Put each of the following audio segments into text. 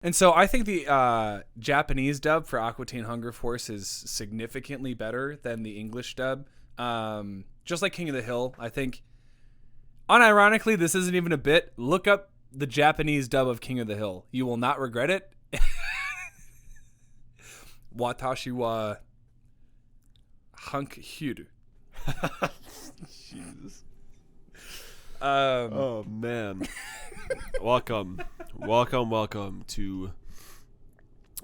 And so I think the Japanese dub for Aqua Teen Hunger Force is significantly better than the English dub. Just like King of the Hill, I think, unironically, this isn't even a bit. Look up the Japanese dub of King of the Hill. You will not regret it. Watashi wa hunk hiru. Jesus. Oh, man. Welcome to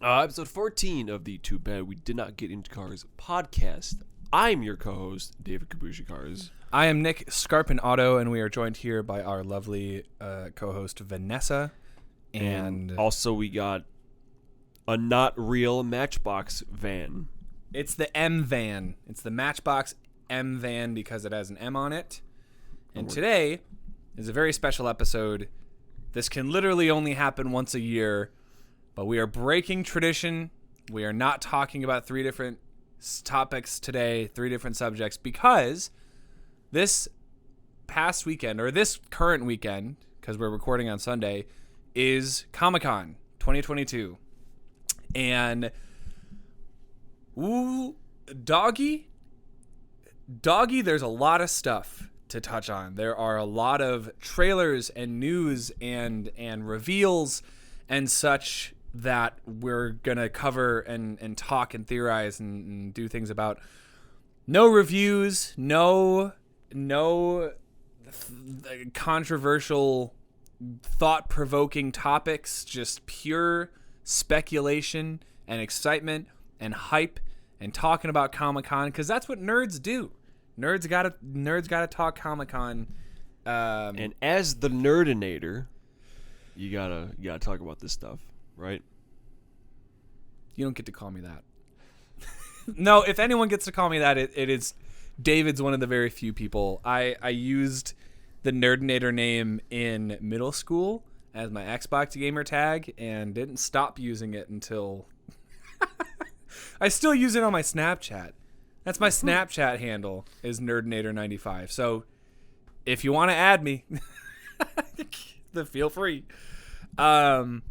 episode 14 of the Too Bad We Did Not Get Into Cars podcast. I'm your co-host, David Kabushi Cars. I am Nick Scarpin Auto, and we are joined here by our lovely co-host, Vanessa. And also we got a not real Matchbox van. It's the M van. It's the Matchbox M van because it has an M on it. And today is a very special episode. This can literally only happen once a year, but we are breaking tradition. We are not talking about 3 different topics today, 3 different subjects, because this past weekend, or this current weekend, because we're recording on Sunday, is Comic-Con 2022. And, doggy, there's a lot of stuff to touch on. There are a lot of trailers and news and reveals and such that we're gonna cover and talk and theorize and do things about. No reviews, no controversial, thought-provoking topics, just pure speculation and excitement and hype and talking about Comic-Con, because that's what nerds do. Nerds gotta talk Comic-Con. And as the nerdinator, you gotta talk about this stuff, right? You don't get to call me that. No, if anyone gets to call me that, it is David's one of the very few people. I used the nerdinator name in middle school as my Xbox gamer tag and didn't stop using it until I still use it on my Snapchat. That's my Snapchat handle, is nerdinator95. So if you want to add me, then feel free. But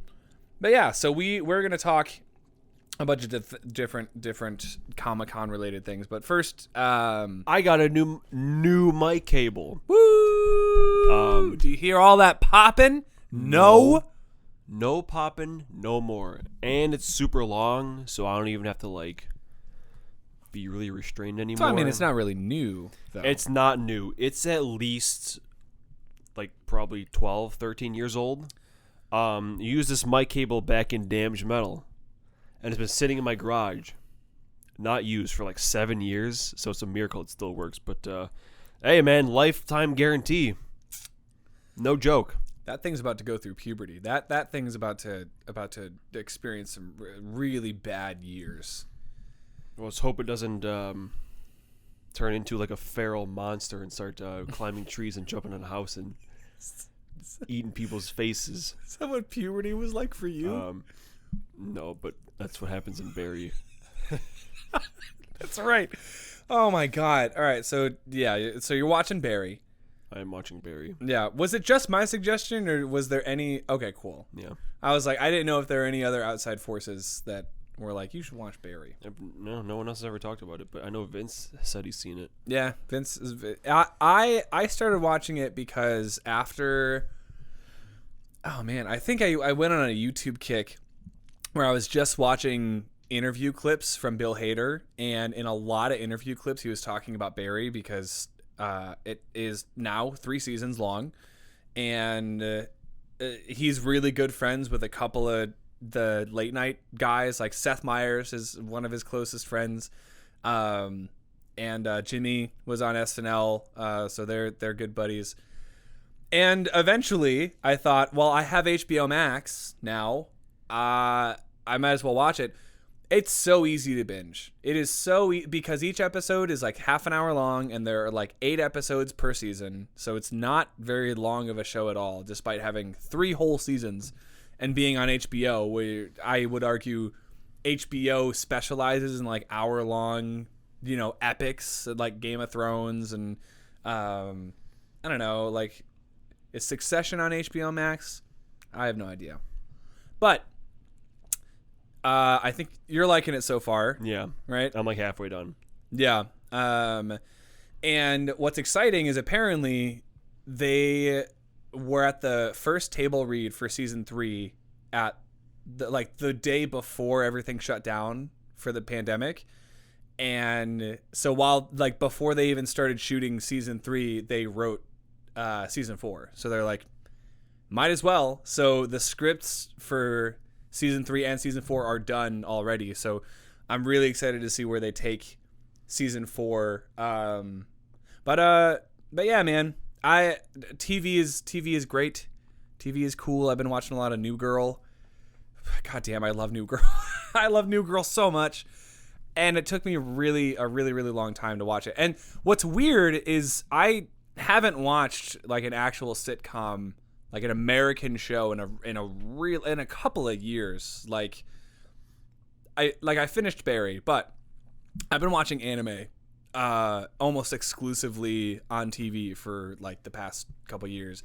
yeah, so we're gonna talk a bunch of different Comic-Con related things. But first, I got a new mic cable. Woo! Do you hear all that popping? No popping, no more. And it's super long, so I don't even have to be really restrained anymore. So, I mean, it's not really new, though. It's not new. It's at least probably 12, 13 years old. Used this mic cable back in Damaged Metal, and it's been sitting in my garage, not used for 7 years. So it's a miracle it still works. But hey, man, lifetime guarantee. No joke. That thing's about to go through puberty. That thing's about to experience some really bad years. Well, let's hope it doesn't turn into a feral monster and start climbing trees and jumping on a house and eating people's faces. Is that what puberty was like for you? No, but that's what happens in Barry. That's right. Oh my God. All right. So yeah. So you're watching Barry. I am watching Barry. Yeah. Was it just my suggestion, or was there any? Okay, cool. Yeah. I was I didn't know if there were any other outside forces that were you should watch Barry. No one else has ever talked about it, but I know Vince said he's seen it. Yeah, Vince is. I started watching it because after. Oh man, I think I went on a YouTube kick where I was just watching interview clips from Bill Hader, and in a lot of interview clips he was talking about Barry because it is now 3 seasons long, and he's really good friends with a couple of the late night guys. Seth Meyers is one of his closest friends, and Jimmy was on SNL, so they're good buddies. And eventually I thought, well, I have HBO Max now, I might as well watch it. It's so easy to binge. It is so because each episode is half an hour long, and there are 8 episodes per season. So it's not very long of a show at all, despite having 3 whole seasons and being on HBO, where I would argue HBO specializes in hour long, epics like Game of Thrones and I don't know, is Succession on HBO Max? I have no idea. But I think you're liking it so far. Yeah. Right? I'm like halfway done. Yeah. And what's exciting is apparently they were at the first table read for season 3 at the day before everything shut down for the pandemic. And so while before they even started shooting season 3, they wrote season 4. So they're like, might as well. So the scripts for season 3 and season 4 are done already. So I'm really excited to see where they take season 4. But yeah, man, TV is great. TV is cool. I've been watching a lot of New Girl. God damn, I love New Girl. I love New Girl so much. And it took me a really long time to watch it. And what's weird is I haven't watched an actual sitcom, an American show in a couple of years. I finished Barry, but I've been watching anime almost exclusively on TV for the past couple of years.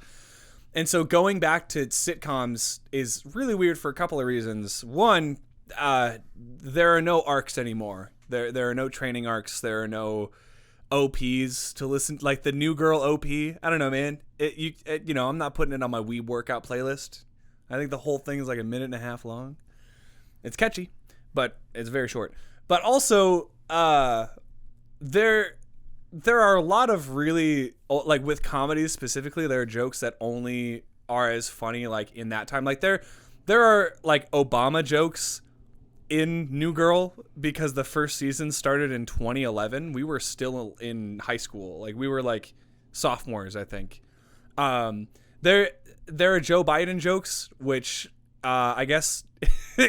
And so going back to sitcoms is really weird for a couple of reasons. One, there are no arcs anymore. There are no training arcs. There are no OPs to listen, the New Girl OP. I don't know, man. I'm not putting it on my Wii workout playlist. I think the whole thing is a minute and a half long. It's catchy, but it's very short. But also, there are a lot of really, with comedies specifically, there are jokes that only are as funny in that time. There are Obama jokes in New Girl because the first season started in 2011. We were still in high school. We were sophomores, I think. There are Joe Biden jokes, which I guess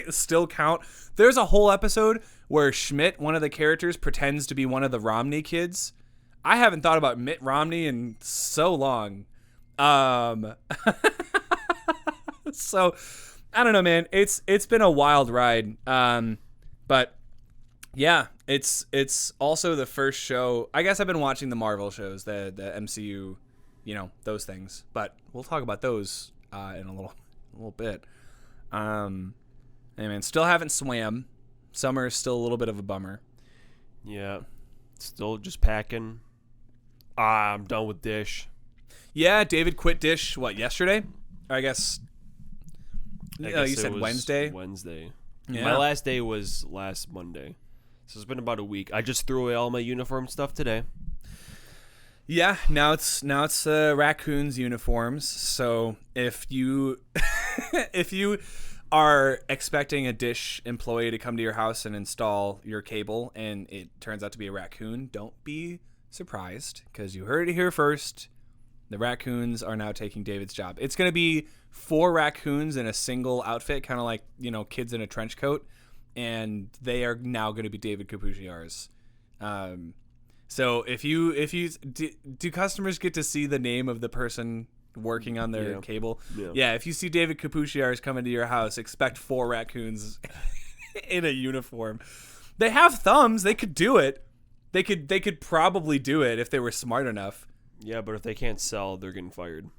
still count. There's a whole episode where Schmidt, one of the characters, pretends to be one of the Romney kids. I haven't thought about Mitt Romney in so long. So I don't know, man. It's been a wild ride. But yeah, it's also the first show. I guess I've been watching the Marvel shows, the MCU, those things. But we'll talk about those in a little bit. Hey man, still haven't swam. Summer is still a little bit of a bummer. Yeah, still just packing. I'm done with Dish. Yeah, David quit Dish. What, yesterday? I guess you said Wednesday. Wednesday. Yeah. My last day was last Monday, so it's been about a week. I just threw away all my uniform stuff today. Yeah, now it's raccoons uniforms. So if you are expecting a Dish employee to come to your house and install your cable, and it turns out to be a raccoon, don't be surprised, because you heard it here first. The raccoons are now taking David's job. It's going to be 4 raccoons in a single outfit, kind of like, kids in a trench coat, and they are now going to be David Capuchiar's. So if you do customers get to see the name of the person working on their cable? Yeah, if you see David Capuchiar's coming to your house, expect 4 raccoons in a uniform. They have thumbs. They could do it. They could probably do it if they were smart enough. Yeah, but if they can't sell, they're getting fired.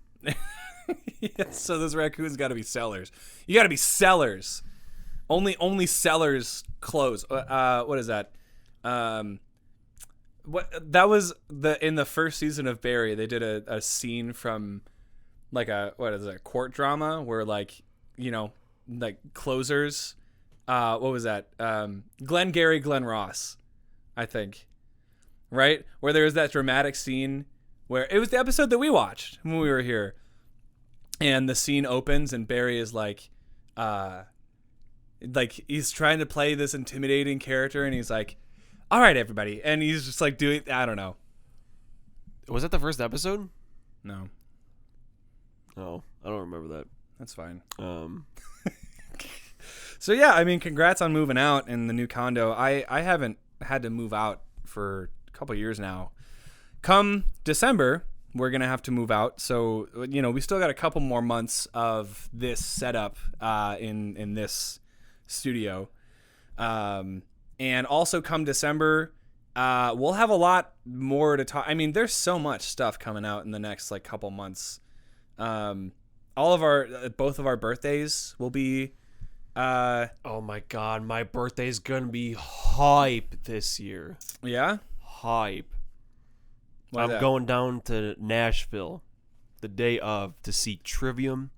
Yeah, so those raccoons got to be sellers. You got to be sellers. Only sellers close. What is that? What that was in the first season of Barry. They did a scene from a court drama where closers. What was that? Glenn Gary, Glenn Ross, I think. Right? Where there was that dramatic scene where it was the episode that we watched when we were here. And the scene opens and Barry is he's trying to play this intimidating character, and he's like, all right, everybody. And he's just doing, I don't know. Was that the first episode? No. Oh, I don't remember that. That's fine. So yeah, I mean, congrats on moving out in the new condo. I haven't had to move out for a couple years now. Come December, we're going to have to move out. So, we still got a couple more months of this setup in this studio. And also come December, we'll have a lot more to talk. I mean, there's so much stuff coming out in the next couple months. Both of our birthdays will be Oh my god, my birthday's gonna be hype this year. Yeah? Hype. Why I'm that? going down to Nashville the day of to see Trivium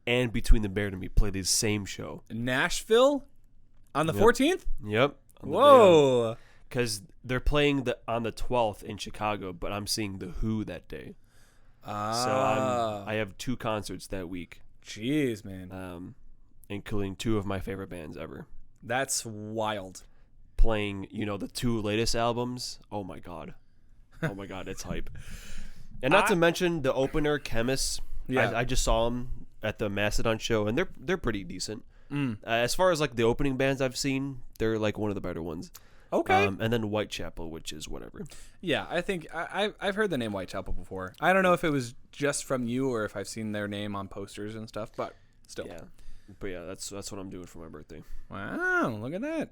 and Between the Bear and Me play the same show. Nashville? On the Yep. 14th? Yep. Whoa. Because they're playing on the 12th in Chicago, but I'm seeing The Who that day. So I have 2 concerts that week. Jeez, man. Including 2 of my favorite bands ever. That's wild. Playing, the 2 latest albums. Oh my god. Oh my god, it's hype. And not to mention the opener, Chemists. Yeah. I just saw them at the Mastodon show, and they're pretty decent. As far as like the opening bands I've seen, they're like one of the better ones. Okay. And then Whitechapel, which is whatever. Yeah, I think I've heard the name Whitechapel before. I don't know if it was just from you or if I've seen their name on posters and stuff, but still. Yeah. But yeah, that's what I'm doing for my birthday. Wow, look at that.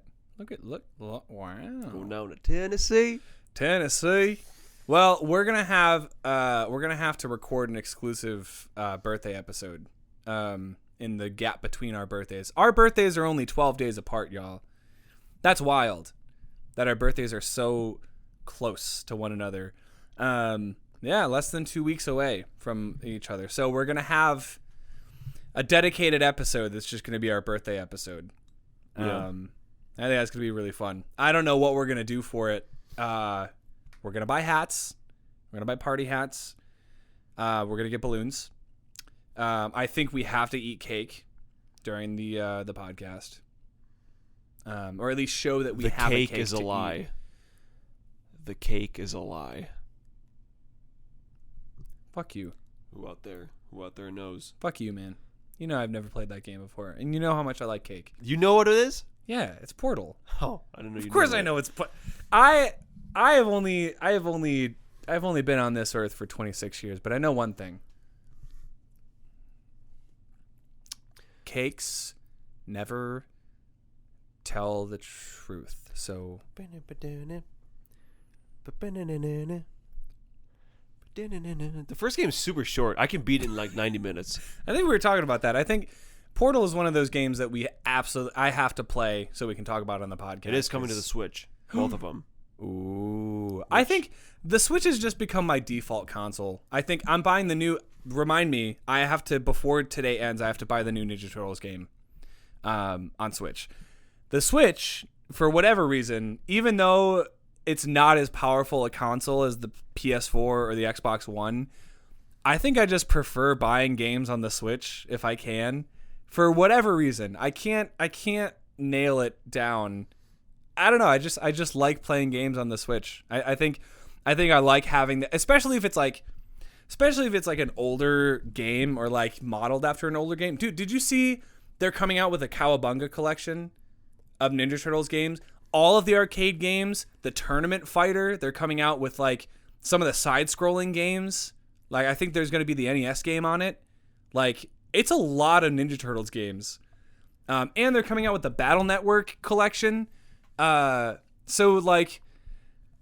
Look, wow. Going down to Tennessee. Tennessee. Well, we're gonna have to record an exclusive birthday episode in the gap between our birthdays. Our birthdays are only 12 days apart, y'all. That's wild that our birthdays are so close to one another. Yeah, less than 2 weeks away from each other. So we're gonna have a dedicated episode that's just gonna be our birthday episode. Yeah. I think that's gonna be really fun. I don't know what we're gonna do for it. We're gonna buy hats. We're gonna buy party hats. We're gonna get balloons. I think we have to eat cake during the podcast, or at least show that we have a cake. The cake is a lie. Eat. The cake is a lie. Fuck you. Who out there knows? Fuck you, man. You know I've never played that game before, and you know how much I like cake. You know what it is? Yeah, it's Portal. Oh, I don't know. Of course I know it's. I've only been on this earth for 26 years, but I know one thing. Cakes never tell the truth. So the first game is super short. I can beat it in like 90 minutes. I think we were talking about that. I think Portal is one of those games that I have to play so we can talk about it on the podcast. It is coming to the Switch, both of them. Ooh. I think the Switch has just become my default console. I think I'm buying the new. Remind me, I have to, before today ends, I have to buy the new Ninja Turtles game on Switch. The Switch, for whatever reason, even though it's not as powerful a console as the PS4 or the Xbox One, I think I just prefer buying games on the Switch if I can. For whatever reason, I can't nail it down. I don't know. I just like playing games on the Switch. I think I like having that, especially if it's like an older game or like modeled after an older game. Dude, did you see they're coming out with a Cowabunga collection of Ninja Turtles games? All of the arcade games, the Tournament Fighter, they're coming out with like some of the side-scrolling games. Like I think there's going to be the NES game on it. Like it's a lot of Ninja Turtles games. And they're coming out with the Battle Network collection. So like,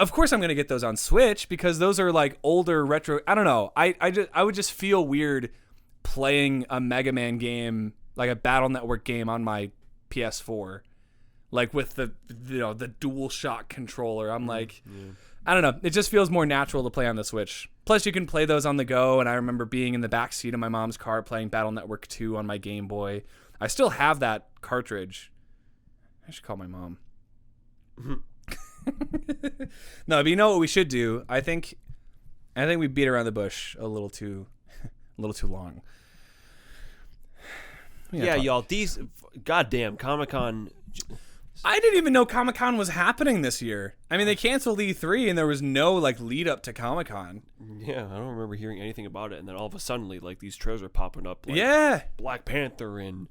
of course I'm going to get those on Switch because those are like older retro. I don't know. I would just feel weird playing a Mega Man game, like a Battle Network game on my PS4, like with the Dual Shock controller. I'm like, I don't know. It just feels more natural to play on the Switch. Plus you can play those on the go. And I remember being in the back seat of my mom's car playing Battle Network 2 on my Game Boy. I still have that cartridge. I should call my mom. No, but you know what we should do? I think we beat around the bush a little too long. Yeah, y'all. These goddamn Comic-Con. I didn't even know Comic-Con was happening this year. I mean, they canceled E3 and there was no like lead up to Comic-Con. Yeah, I don't remember hearing anything about it, and then all of a sudden, like these trailers are popping up. Like, yeah, Black Panther and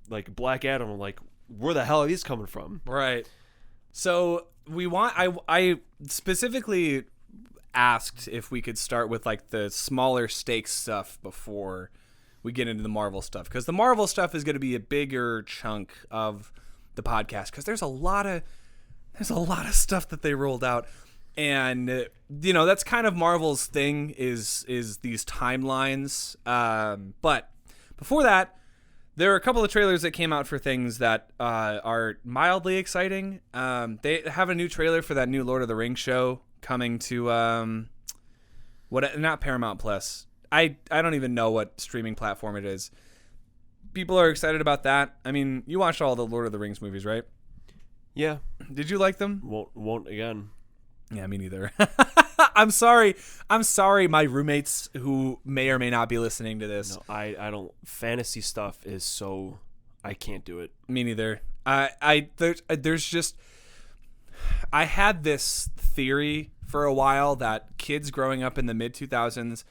like Black Adam. Like, where the hell are these coming from? Right. So I specifically asked if we could start with like the smaller stakes stuff before we get into the Marvel stuff, because the Marvel stuff is going to be a bigger chunk of the podcast because there's a lot of stuff that they rolled out, and that's kind of Marvel's thing is these timelines. But before that, There are a couple of trailers that came out for things that are mildly exciting. They have a new trailer for that new Lord of the Rings show coming to not Paramount Plus. I don't even know what streaming platform it is. People are excited about that. I mean, you watched all the Lord of the Rings movies, right? Yeah. Did you like them? Won't again. Yeah, me neither. I'm sorry. My roommates who may or may not be listening to this. No, I don't. Fantasy stuff is so. I can't do it. Me neither. There's just. I had this theory for a while that kids growing up in the mid 2000s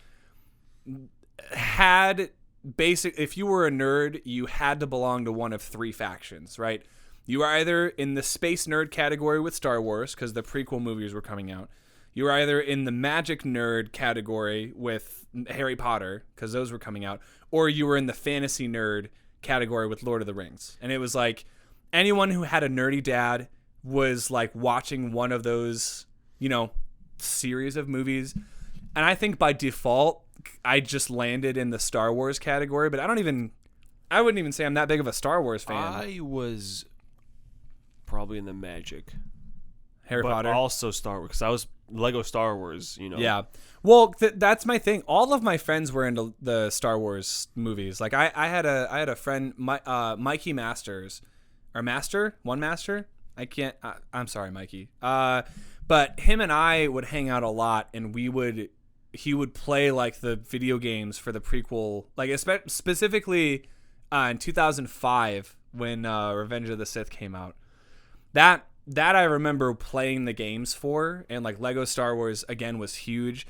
had if you were a nerd, you had to belong to one of three factions, right? You were either in the space nerd category with Star Wars because the prequel movies were coming out. You were either in the magic nerd category with Harry Potter because those were coming out, or you were in the fantasy nerd category with Lord of the Rings. And it was like anyone who had a nerdy dad was like watching one of those, series of movies. And I think by default, I just landed in the Star Wars category, but I wouldn't even say I'm that big of a Star Wars fan. I was probably in the magic. Harry Potter. Also Star Wars, because I was Lego Star Wars, Yeah. Well, that's my thing. All of my friends were into the Star Wars movies. Like I had a friend, Mikey Masters, or One Master. I'm sorry, Mikey. But him and I would hang out a lot, and he would play like the video games for the prequel, like specifically in 2005 when Revenge of the Sith came out. That I remember playing the games for, and like Lego Star Wars again was huge.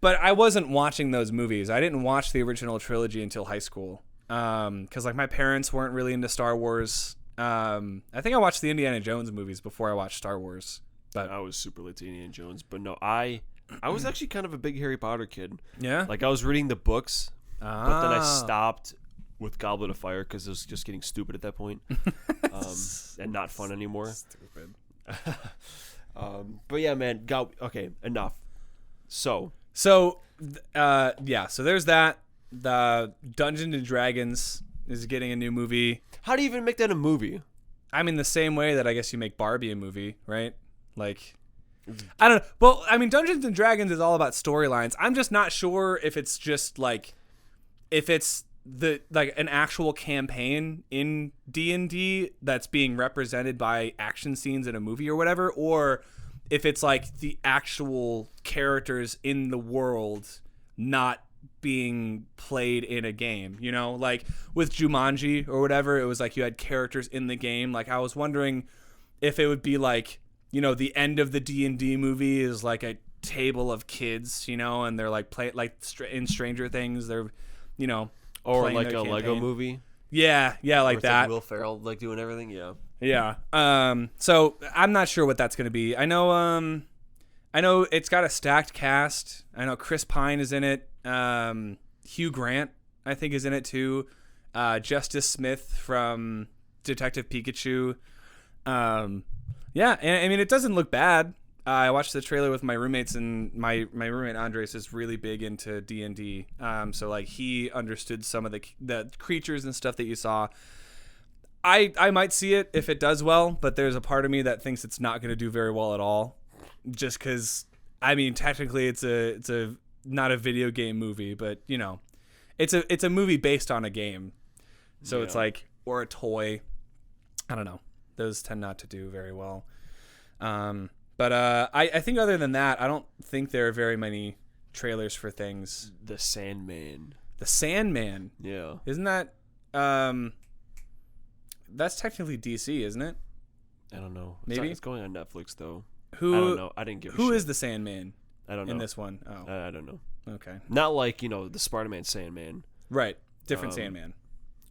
But I wasn't watching those movies. I didn't watch the original trilogy until high school because like my parents weren't really into Star Wars. I think I watched the Indiana Jones movies before I watched Star Wars. But I was super late to Indiana Jones. But no, I was actually kind of a big Harry Potter kid. Yeah? Like I was reading the books, but then I stopped with Goblet of Fire because it was just getting stupid at that point and not fun anymore. Stupid. But yeah, man. Okay, enough. So there's that. The Dungeons and Dragons is getting a new movie. How do you even make that a movie? I mean, the same way that I guess you make Barbie a movie, right? Like, I don't know. Well, I mean, Dungeons and Dragons is all about storylines. I'm just not sure if it's just like, if it's an actual campaign in D&D that's being represented by action scenes in a movie or whatever, or if it's like the actual characters in the world not being played in a game, like with Jumanji or whatever, it was like you had characters in the game. Like I was wondering if it would be like, the end of the D&D movie is like a table of kids, and they're like in Stranger Things, they're, or like a Lego movie. Yeah, like that. Like Will Ferrell like doing everything. Yeah. So I'm not sure what that's gonna be. I know it's got a stacked cast. I know Chris Pine is in it. Hugh Grant, I think, is in it too. Justice Smith from Detective Pikachu. Yeah, and I mean, it doesn't look bad. I watched the trailer with my roommates, and my roommate Andres is really big into D&D. So like he understood some of the creatures and stuff that you saw. I might see it if it does well, but there's a part of me that thinks it's not going to do very well at all, just because I mean technically it's a not a video game movie, but it's a movie based on a game, so it's like, or a toy. I don't know. Those tend not to do very well. But I think other than that, I don't think there are very many trailers for things. The Sandman. Yeah. Isn't that that's technically DC, isn't it? I don't know. Maybe it's going on Netflix though. I don't know. I didn't give a shit. Who is the Sandman? I don't know. In this one. Oh. I don't know. Okay. Not like, the Spider-Man Sandman. Right. Different Sandman.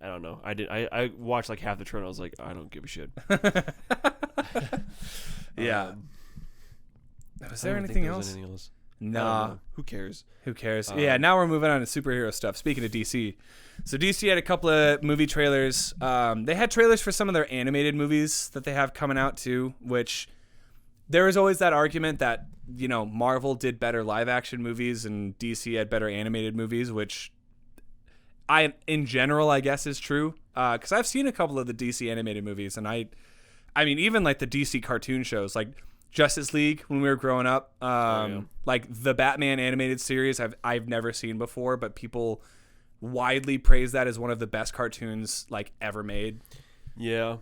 I don't know. I watched like half the trailer. I was like, I don't give a shit. Yeah. Was there anything else? Nah. Who cares? Yeah, now we're moving on to superhero stuff. Speaking of DC. So DC had a couple of movie trailers. They had trailers for some of their animated movies that they have coming out too, which there is always that argument that, Marvel did better live action movies and DC had better animated movies, which in general, I guess, is true. Because I've seen a couple of the DC animated movies, and I mean, even like the DC cartoon shows, like Justice League when we were growing up, like the Batman animated series, I've never seen before, but people widely praise that as one of the best cartoons like ever made. Yeah.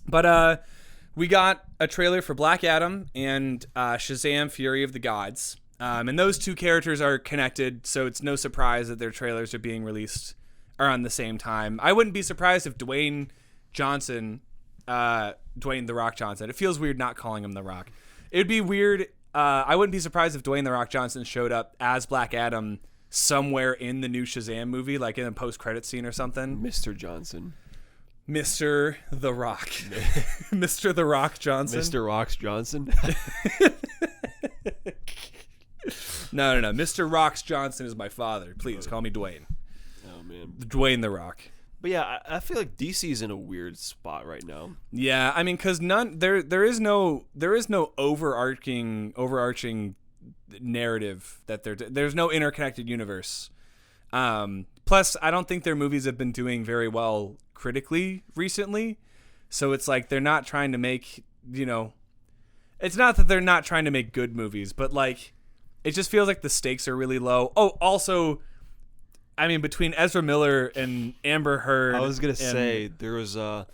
But we got a trailer for Black Adam and Shazam: Fury of the Gods. And those two characters are connected, so it's no surprise that their trailers are being released around the same time. I wouldn't be surprised if Dwayne The Rock Johnson. It feels weird not calling him The Rock. It'd be weird. I wouldn't be surprised if Dwayne The Rock Johnson showed up as Black Adam somewhere in the new Shazam movie, like in a post-credit scene or something. Mr. Johnson. Mr. The Rock. Mr. The Rock Johnson. Mr. Rocks Johnson. No. Mr. Rocks Johnson is my father. Please call me Dwayne. Oh, man. Dwayne The Rock. But yeah, I feel like DC's in a weird spot right now. Yeah, I mean, because there is no overarching narrative that there's no interconnected universe. Plus, I don't think their movies have been doing very well critically recently, so it's like they're not trying to make, it's not that they're not trying to make good movies, but like it just feels like the stakes are really low. Oh, also, I mean, between Ezra Miller and Amber Heard, I was gonna say there was the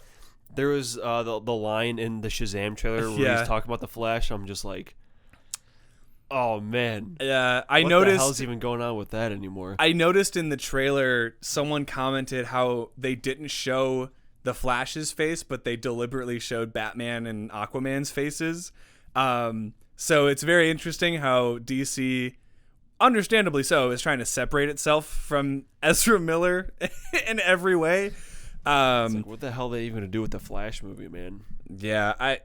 line in the Shazam trailer where he's talking about the Flash. I'm just like, oh man, yeah. What the hell's even going on with that anymore? I noticed in the trailer someone commented how they didn't show the Flash's face, but they deliberately showed Batman and Aquaman's faces. So it's very interesting how DC, understandably so, is trying to separate itself from Ezra Miller in every way. It's like, what the hell are they even gonna do with the Flash movie, man? Yeah,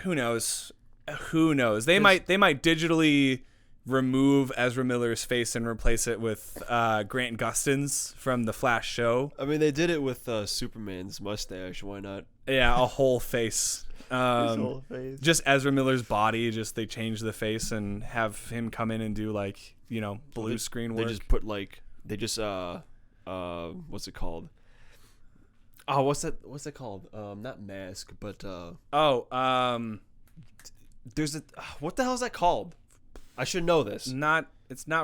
who knows? They might digitally remove Ezra Miller's face and replace it with Grant Gustin's from the Flash show. I mean, they did it with Superman's mustache. Why not? Yeah, a whole face. His whole face. Just Ezra Miller's body. Just they change the face and have him come in and do like blue screen work. They just put what's it called? Oh, what's that called? Not mask, but there's what the hell is that called? I should know this. It's not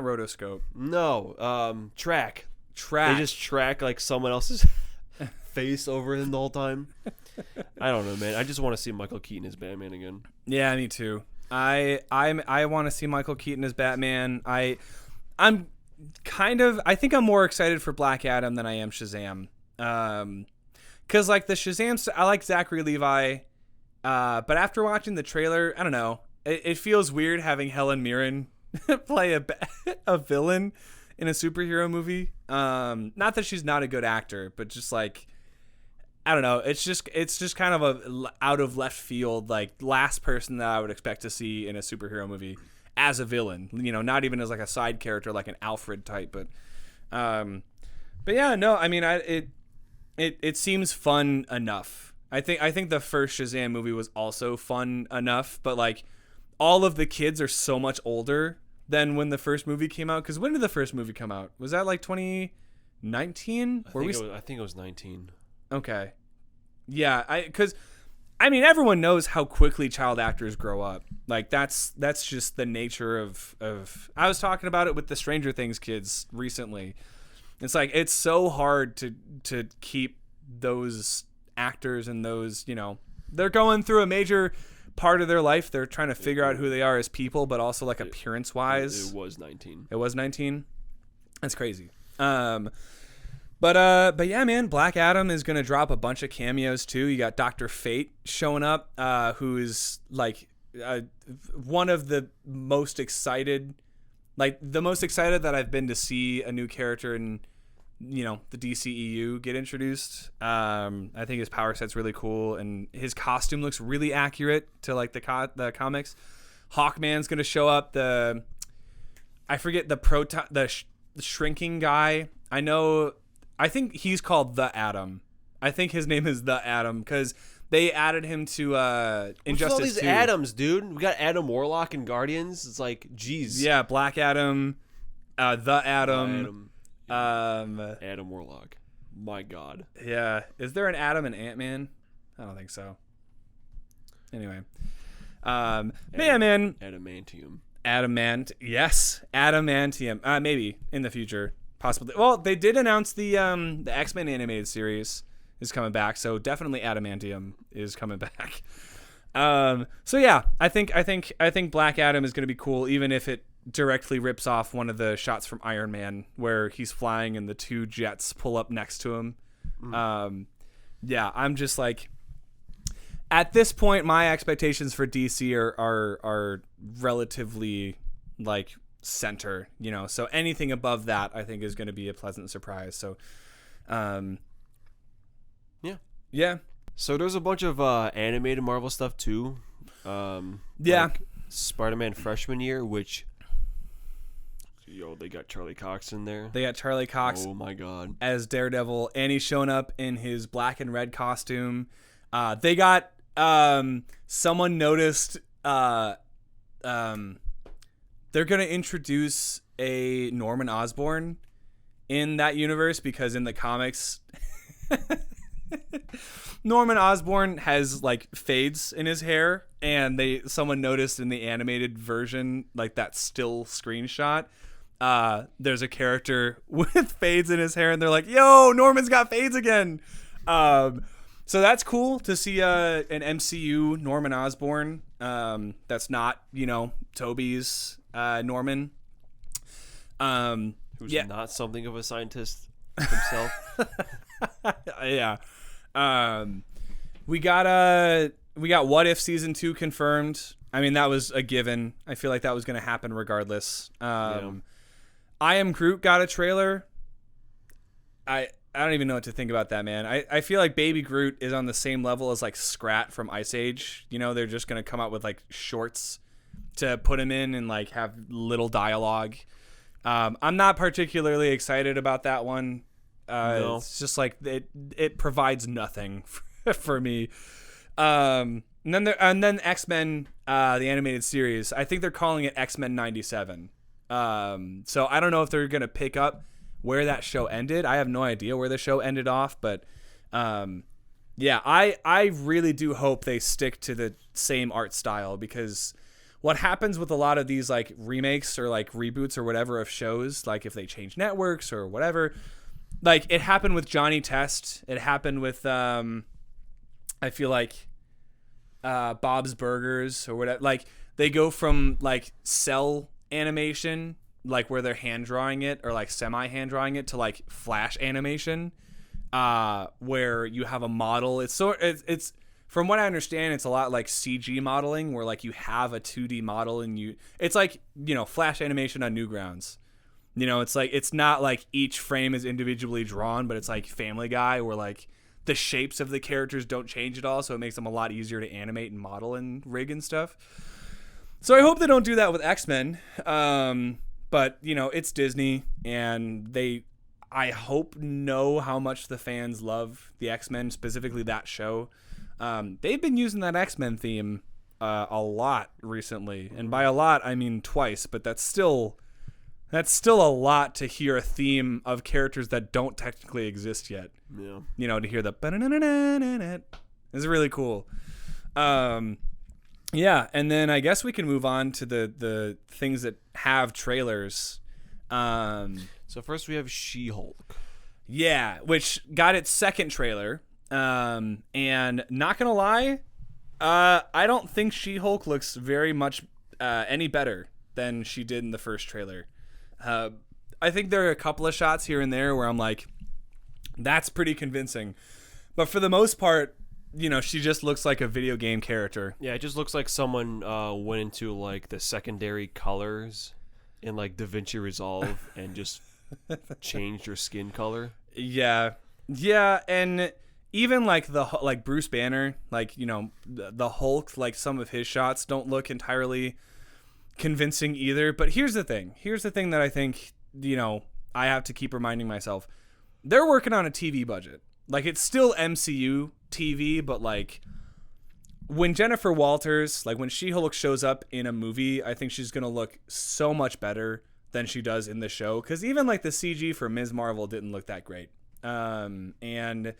rotoscope. No, track. They just track like someone else's face over him the whole time. I don't know, man. I just want to see Michael Keaton as Batman again. Yeah, me too. I want to see Michael Keaton as Batman. I'm I think I'm more excited for Black Adam than I am Shazam. Cause like the Shazam, I like Zachary Levi. But after watching the trailer, I don't know. It feels weird having Helen Mirren play a villain in a superhero movie. Not that she's not a good actor, but just like, I don't know. It's just kind of a out of left field, like last person that I would expect to see in a superhero movie as a villain. Not even as like a side character, like an Alfred type. But yeah, no. I mean, it seems fun enough. I think the first Shazam movie was also fun enough, but like all of the kids are so much older than when the first movie came out. Because when did the first movie come out? Was that like 2019? I think it was 19. Okay. Yeah, because everyone knows how quickly child actors grow up. Like that's just the nature of I was talking about it with the Stranger Things kids recently. It's like it's so hard to keep those actors and those, they're going through a major part of their life. They're trying to figure out who they are as people, but also like appearance wise. It was 19. It was 19. That's crazy. But yeah, man, Black Adam is going to drop a bunch of cameos too. You got Dr. Fate showing up, who is like one of the most excited that I've been to see a new character in, the DCEU get introduced. I think his power set's really cool, and his costume looks really accurate to like the comics. Hawkman's going to show up. I forget the shrinking guy. I think he's called the Atom. I think his name is the Atom because they added him to Injustice 2. What's all these Atoms, dude? We got Adam Warlock and Guardians. It's like, geez. Yeah, Black Adam, the Atom. Adam Warlock. My God. Yeah. Is there an Adam in Ant-Man? I don't think so. Anyway. Man. Adamantium. Yes. Adamantium. Maybe in the future. Possibly. Well, they did announce the X-Men animated series is coming back, so definitely Adamantium is coming back. So yeah, I think Black Adam is going to be cool, even if it directly rips off one of the shots from Iron Man where he's flying and the two jets pull up next to him. Yeah, I'm just like, at this point, my expectations for DC are relatively like center, so anything above that I think is going to be a pleasant surprise. So, yeah. So there's a bunch of animated Marvel stuff too. Like Spider-Man freshman year, which they got Charlie Cox in there. They got Charlie Cox. Oh my God. As Daredevil, and he's showing up in his black and red costume. They got someone noticed they're gonna introduce a Norman Osborn in that universe, because in the comics Norman Osborn has like fades in his hair, and someone noticed in the animated version, like that still screenshot, there's a character with fades in his hair, and they're like, yo, Norman's got fades again. So that's cool to see an MCU Norman Osborn that's not, Tobey's Norman. Who's not something of a scientist himself. Yeah. We got What If Season 2 confirmed. I mean, that was a given. I feel like that was going to happen regardless. I Am Groot got a trailer. I don't even know what to think about that, man. I feel like Baby Groot is on the same level as like Scrat from Ice Age. They're just going to come out with like shorts to put him in and like have little dialogue. I'm not particularly excited about that one. No. It's just like it provides nothing for me. And then X-Men, the animated series, I think they're calling it X-Men 97. So I don't know if they're going to pick up where that show ended. I have no idea where the show ended off, but yeah, I really do hope they stick to the same art style, because what happens with a lot of these like remakes or like reboots or whatever of shows, like if they change networks or whatever, like it happened with Johnny Test, it happened with I feel like Bob's Burgers or whatever. Like they go from like cell animation, like where they're hand drawing it or like semi hand drawing it, to like flash animation, where you have a model. It's from what I understand, it's a lot like CG modeling, where like you have a 2D model and it's like, flash animation on Newgrounds. It's like, it's not like each frame is individually drawn, but it's like Family Guy, where like the shapes of the characters don't change at all, so it makes them a lot easier to animate and model and rig and stuff. So I hope they don't do that with X-Men. But it's Disney, and I hope know how much the fans love the X-Men, specifically that show. They've been using that X-Men theme a lot recently, and by a lot I mean twice, but that's still a lot to hear a theme of characters that don't technically exist yet. Yeah. To hear the is really cool. Yeah, and then I guess we can move on to the things that have trailers. So first we have She-Hulk. Yeah, which got its second trailer. And not gonna lie, I don't think She-Hulk looks very much any better than she did in the first trailer. I think there are a couple of shots here and there where I'm like, that's pretty convincing. But for the most part, she just looks like a video game character. Yeah, it just looks like someone went into like the secondary colors in like DaVinci Resolve and just changed her skin color. Yeah, and even like like Bruce Banner, like the Hulk, like some of his shots don't look entirely convincing either. But here's the thing that I think I have to keep reminding myself: they're working on a TV budget. Like, it's still MCU TV, but like when Jennifer Walters, like when She-Hulk shows up in a movie, I think she's gonna look so much better than she does in the show. Because even like the CG for Ms. Marvel didn't look that great. And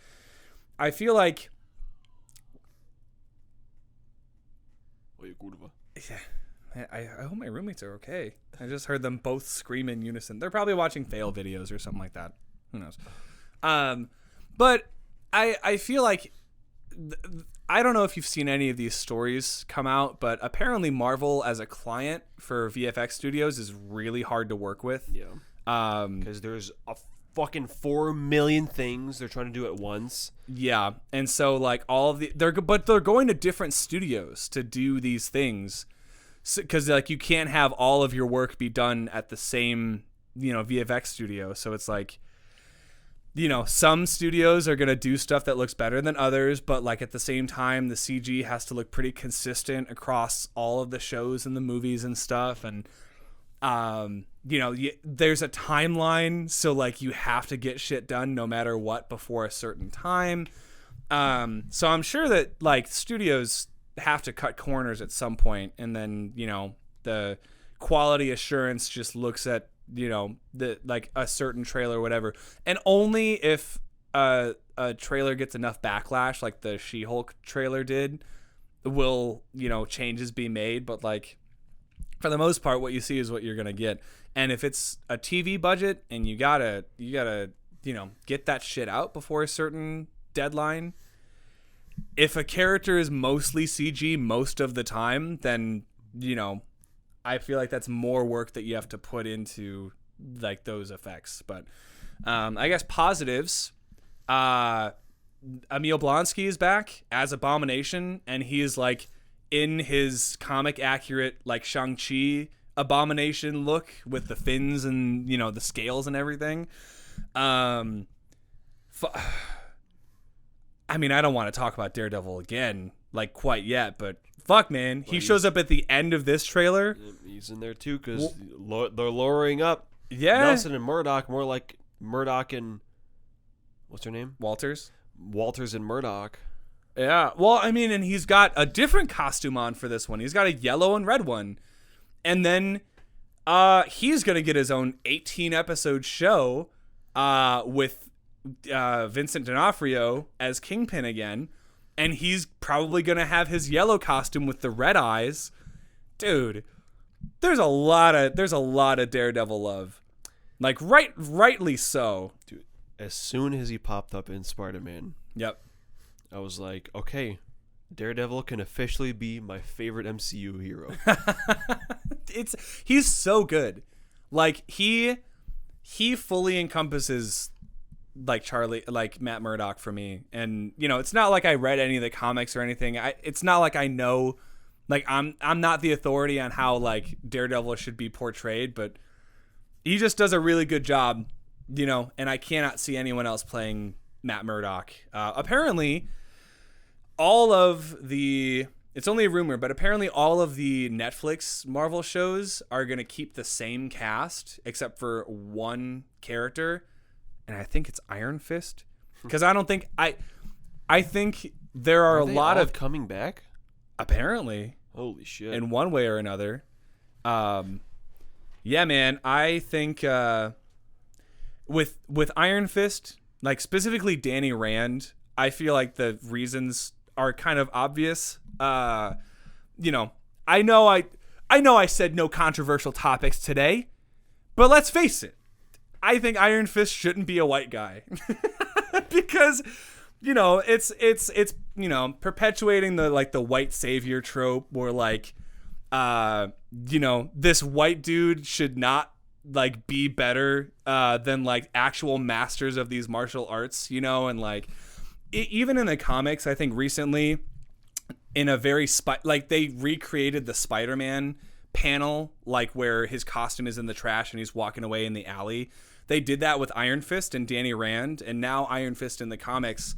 I feel like, yeah, I hope my roommates are okay. I just heard them both scream in unison. They're probably watching fail videos or something like that. Who knows? But I feel like I don't know if you've seen any of these stories come out, but apparently Marvel as a client for VFX studios is really hard to work with. Yeah. Because there's a fucking 4 million things they're trying to do at once. Yeah, and so like all of they're going to different studios to do these things, because like you can't have all of your work be done at the same VFX studio. So it's like, some studios are gonna do stuff that looks better than others, but like at the same time, the CG has to look pretty consistent across all of the shows and the movies and stuff, and there's a timeline, so like you have to get shit done no matter what before a certain time. So I'm sure that like studios have to cut corners at some point, and then the quality assurance just looks at the like a certain trailer or whatever, and only if a trailer gets enough backlash like the She-Hulk trailer did will changes be made. But like, for the most part, what you see is what you're gonna get. And if it's a TV budget and you gotta get that shit out before a certain deadline, if a character is mostly CG most of the time, then I feel like that's more work that you have to put into like those effects. But I guess positives, Emil Blonsky is back as Abomination, and he is like in his comic accurate like Shang-Chi Abomination look with the fins and the scales and everything. I mean, I don't want to talk about Daredevil again like quite yet, but fuck, man, he shows up at the end of this trailer. He's in there too, because they're lowering up Nelson and Murdoch, more like Murdoch and what's her name? Walters and Murdoch. Yeah, well, I mean, and he's got a different costume on for this one. He's got a yellow and red one. And then he's going to get his own 18-episode show with Vincent D'Onofrio as Kingpin again. And he's probably going to have his yellow costume with the red eyes. Dude, there's a lot of Daredevil love. Like, rightly so. Dude, as soon as he popped up in Spider-Man. Yep. I was like, okay, Daredevil can officially be my favorite MCU hero. He's so good. Like he fully encompasses like Matt Murdock for me. And it's not like I read any of the comics or anything. It's not like I know, like I'm not the authority on how like Daredevil should be portrayed, but he just does a really good job, and I cannot see anyone else playing Matt Murdock. Apparently it's only a rumor, but apparently all of the Netflix Marvel shows are going to keep the same cast except for one character, and I think it's Iron Fist, because I think there are a lot of coming back, apparently. Holy shit. In one way or another. Yeah, man, I think with Iron Fist, like specifically Danny Rand, I feel like the reasons are kind of obvious. I know I said no controversial topics today, but let's face it. I think Iron Fist shouldn't be a white guy because, it's perpetuating the white savior trope where like, this white dude should not like be better than like actual masters of these martial arts, and like even in the comics, I think recently in a very they recreated the Spider-Man panel, like where his costume is in the trash and he's walking away in the alley. They did that with Iron Fist and Danny Rand, and now Iron Fist in the comics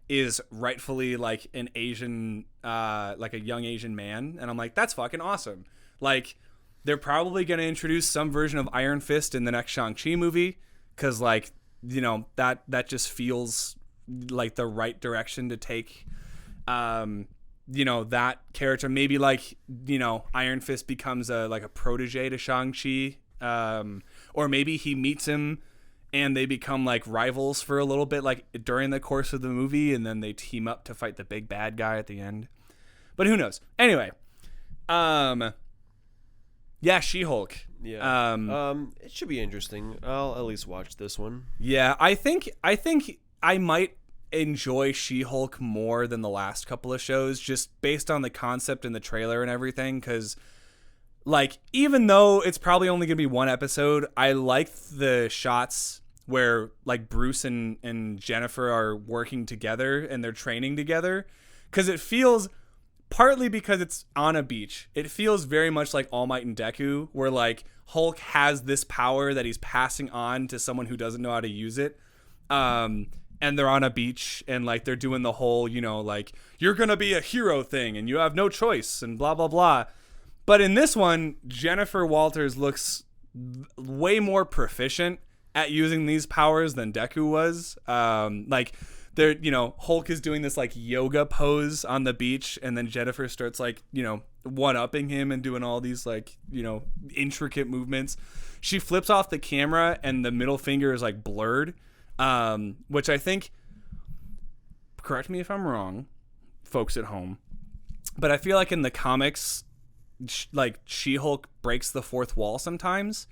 is rightfully like an Asian, like a young Asian man, and I'm like, that's fucking awesome. Like, they're probably going to introduce some version of Iron Fist in the next Shang-Chi movie, because like, that just feels like the right direction to take. that character, maybe like, Iron Fist becomes a protege to Shang-Chi, or maybe he meets him and they become like rivals for a little bit, like during the course of the movie, and then they team up to fight the big bad guy at the end. But who knows? Anyway, She-Hulk. Yeah. It should be interesting. I'll at least watch this one. Yeah, I think I might enjoy She-Hulk more than the last couple of shows, just based on the concept and the trailer and everything, because like, even though it's probably only gonna be one episode, I like the shots where like Bruce and Jennifer are working together and they're training together, because it feels, partly because it's on a beach, it feels very much like All Might and Deku, where like Hulk has this power that he's passing on to someone who doesn't know how to use it. And they're on a beach and like they're doing the whole, like, you're going to be a hero thing and you have no choice and blah, blah, blah. But in this one, Jennifer Walters looks way more proficient at using these powers than Deku was. Like, they're, Hulk is doing this like yoga pose on the beach, and then Jennifer starts like, one-upping him and doing all these like, intricate movements. She flips off the camera and the middle finger is like blurred, which I think, correct me if I'm wrong, folks at home, but I feel like in the comics, like She-Hulk breaks the fourth wall sometimes.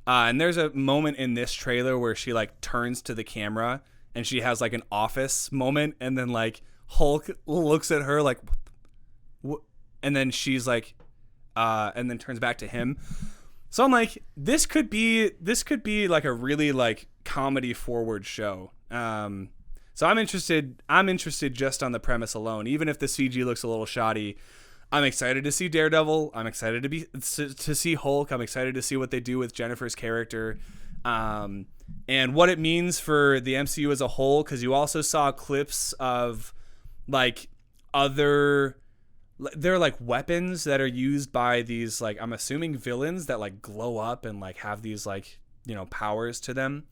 And there's a moment in this trailer where she like turns to the camera and she has like an office moment, and then like Hulk looks at her like, what? And then she's like, and then turns back to him. So I'm like, this could be like a really like comedy forward show. So I'm interested just on the premise alone, even if the CG looks a little shoddy. I'm excited to see Daredevil. I'm excited to see Hulk. I'm excited to see what they do with Jennifer's character, and what it means for the MCU as a whole. Because you also saw clips of like they're like weapons that are used by these, like, I'm assuming villains that like glow up and like have these like, powers to them.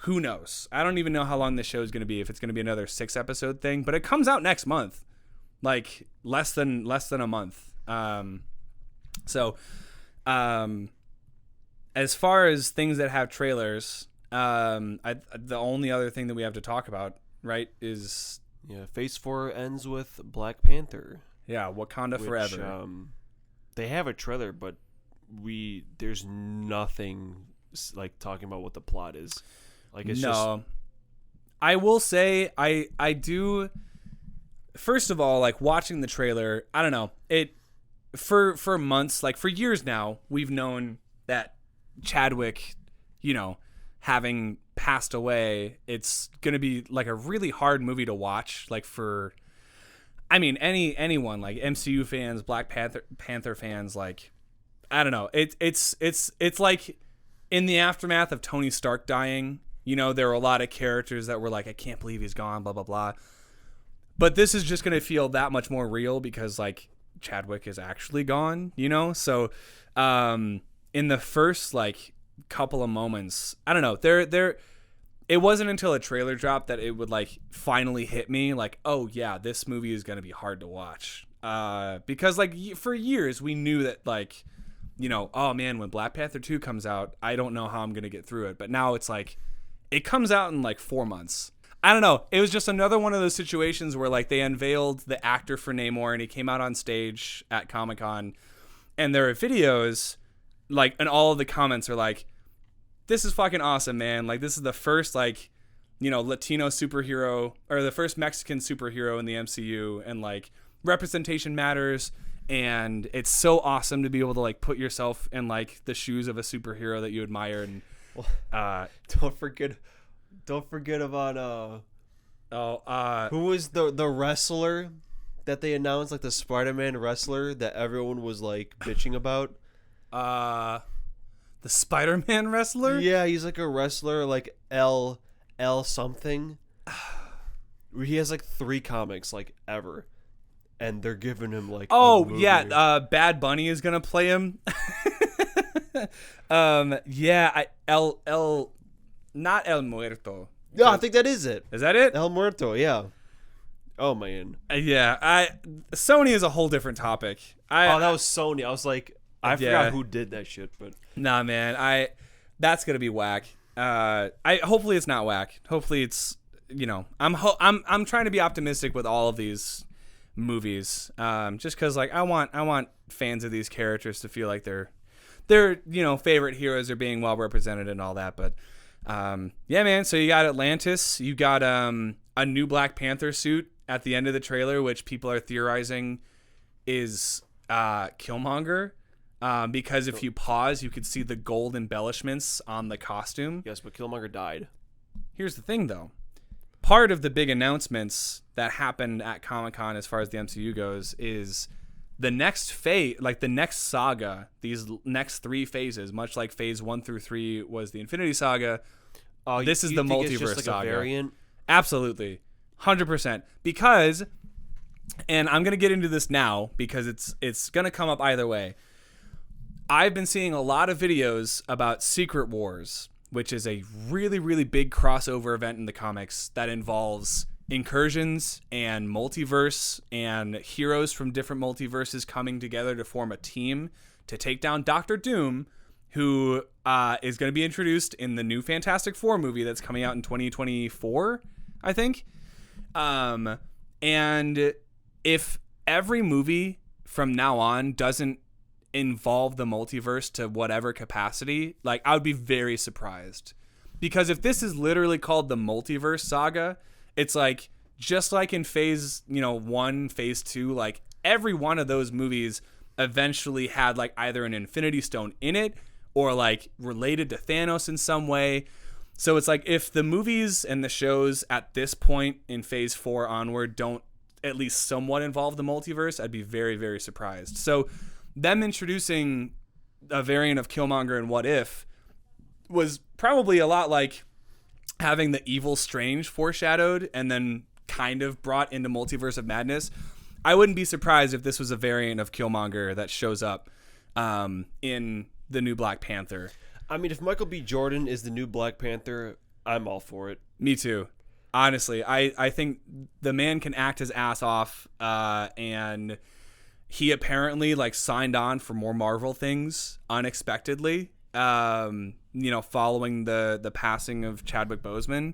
Who knows? I don't even know how long this show is going to be. If it's going to be another 6-episode thing, but it comes out next month. Like less than a month. So as far as things that have trailers, the only other thing that we have to talk about, right, is Phase 4 ends with Black Panther. Yeah, Wakanda Forever. They have a trailer, but there's nothing like talking about what the plot is. Like, it's just. I will say I do. First of all, like, watching the trailer, I don't know, it for months, like for years now, we've known that Chadwick, having passed away, it's gonna be like a really hard movie to watch. Like for, I mean, anyone, like MCU fans, Black Panther fans, like, I don't know, it's like in the aftermath of Tony Stark dying, there were a lot of characters that were like, I can't believe he's gone, blah blah blah. But this is just going to feel that much more real because, like, Chadwick is actually gone, So, in the first, like, couple of moments, I don't know. It wasn't until a trailer dropped that it would, like, finally hit me. Like, oh, yeah, this movie is going to be hard to watch. Because, like, for years, we knew that, like, oh, man, when Black Panther 2 comes out, I don't know how I'm going to get through it. But now it's, like, it comes out in, like, 4 months. I don't know. It was just another one of those situations where, like, they unveiled the actor for Namor and he came out on stage at Comic-Con, and there are videos, like, and all of the comments are like, this is fucking awesome, man. Like, this is the first, like, Latino superhero, or the first Mexican superhero in the MCU, and, like, representation matters, and it's so awesome to be able to, like, put yourself in, like, the shoes of a superhero that you admire. And Don't forget about who was the wrestler that they announced, like the Spider-Man wrestler that everyone was like bitching about. The Spider-Man wrestler? Yeah, he's like a wrestler, like L something. He has like 3 comics like ever, and they're giving him like Bad Bunny is gonna play him. Not El Muerto. Yeah, I think that is it. Is that it? El Muerto, yeah. Oh man. Yeah, Sony is a whole different topic. That was Sony. I was like, I forgot who did that shit, but nah, man, that's gonna be whack. Hopefully it's not whack. Hopefully it's, I'm trying to be optimistic with all of these movies, just because like I want fans of these characters to feel like their favorite heroes are being well represented and all that. But yeah, man. So you got Atlantis. You got a new Black Panther suit at the end of the trailer, which people are theorizing is Killmonger. Because if you pause, you could see the gold embellishments on the costume. Yes, but Killmonger died. Here's the thing, though. Part of the big announcements that happened at Comic-Con as far as the MCU goes is the next phase, like the next saga, these next 3 phases, much like phase 1 through 3 was the Infinity Saga. This is the multiverse it's just like saga. A variant? Absolutely. 100%. Because, and I'm going to get into this now because it's going to come up either way. I've been seeing a lot of videos about Secret Wars, which is a really, really big crossover event in the comics that involves incursions and multiverse and heroes from different multiverses coming together to form a team to take down Doctor Doom, who is going to be introduced in the new Fantastic Four movie that's coming out in 2024, I think. And if every movie from now on doesn't involve the multiverse to whatever capacity, like I would be very surprised, because if this is literally called the multiverse saga, it's like just like in phase 1, phase 2, like every one of those movies eventually had like either an Infinity Stone in it or like related to Thanos in some way. So it's like if the movies and the shows at this point in phase 4 onward don't at least somewhat involve the multiverse, I'd be very, very surprised. So them introducing a variant of Killmonger in What If was probably a lot like having the Evil Strange foreshadowed and then kind of brought into Multiverse of Madness. I wouldn't be surprised if this was a variant of Killmonger that shows up in the new Black Panther. I mean, if Michael B. Jordan is the new Black Panther, I'm all for it. Me too. Honestly, I think the man can act his ass off, and he apparently like signed on for more Marvel things unexpectedly, following the passing of Chadwick Boseman.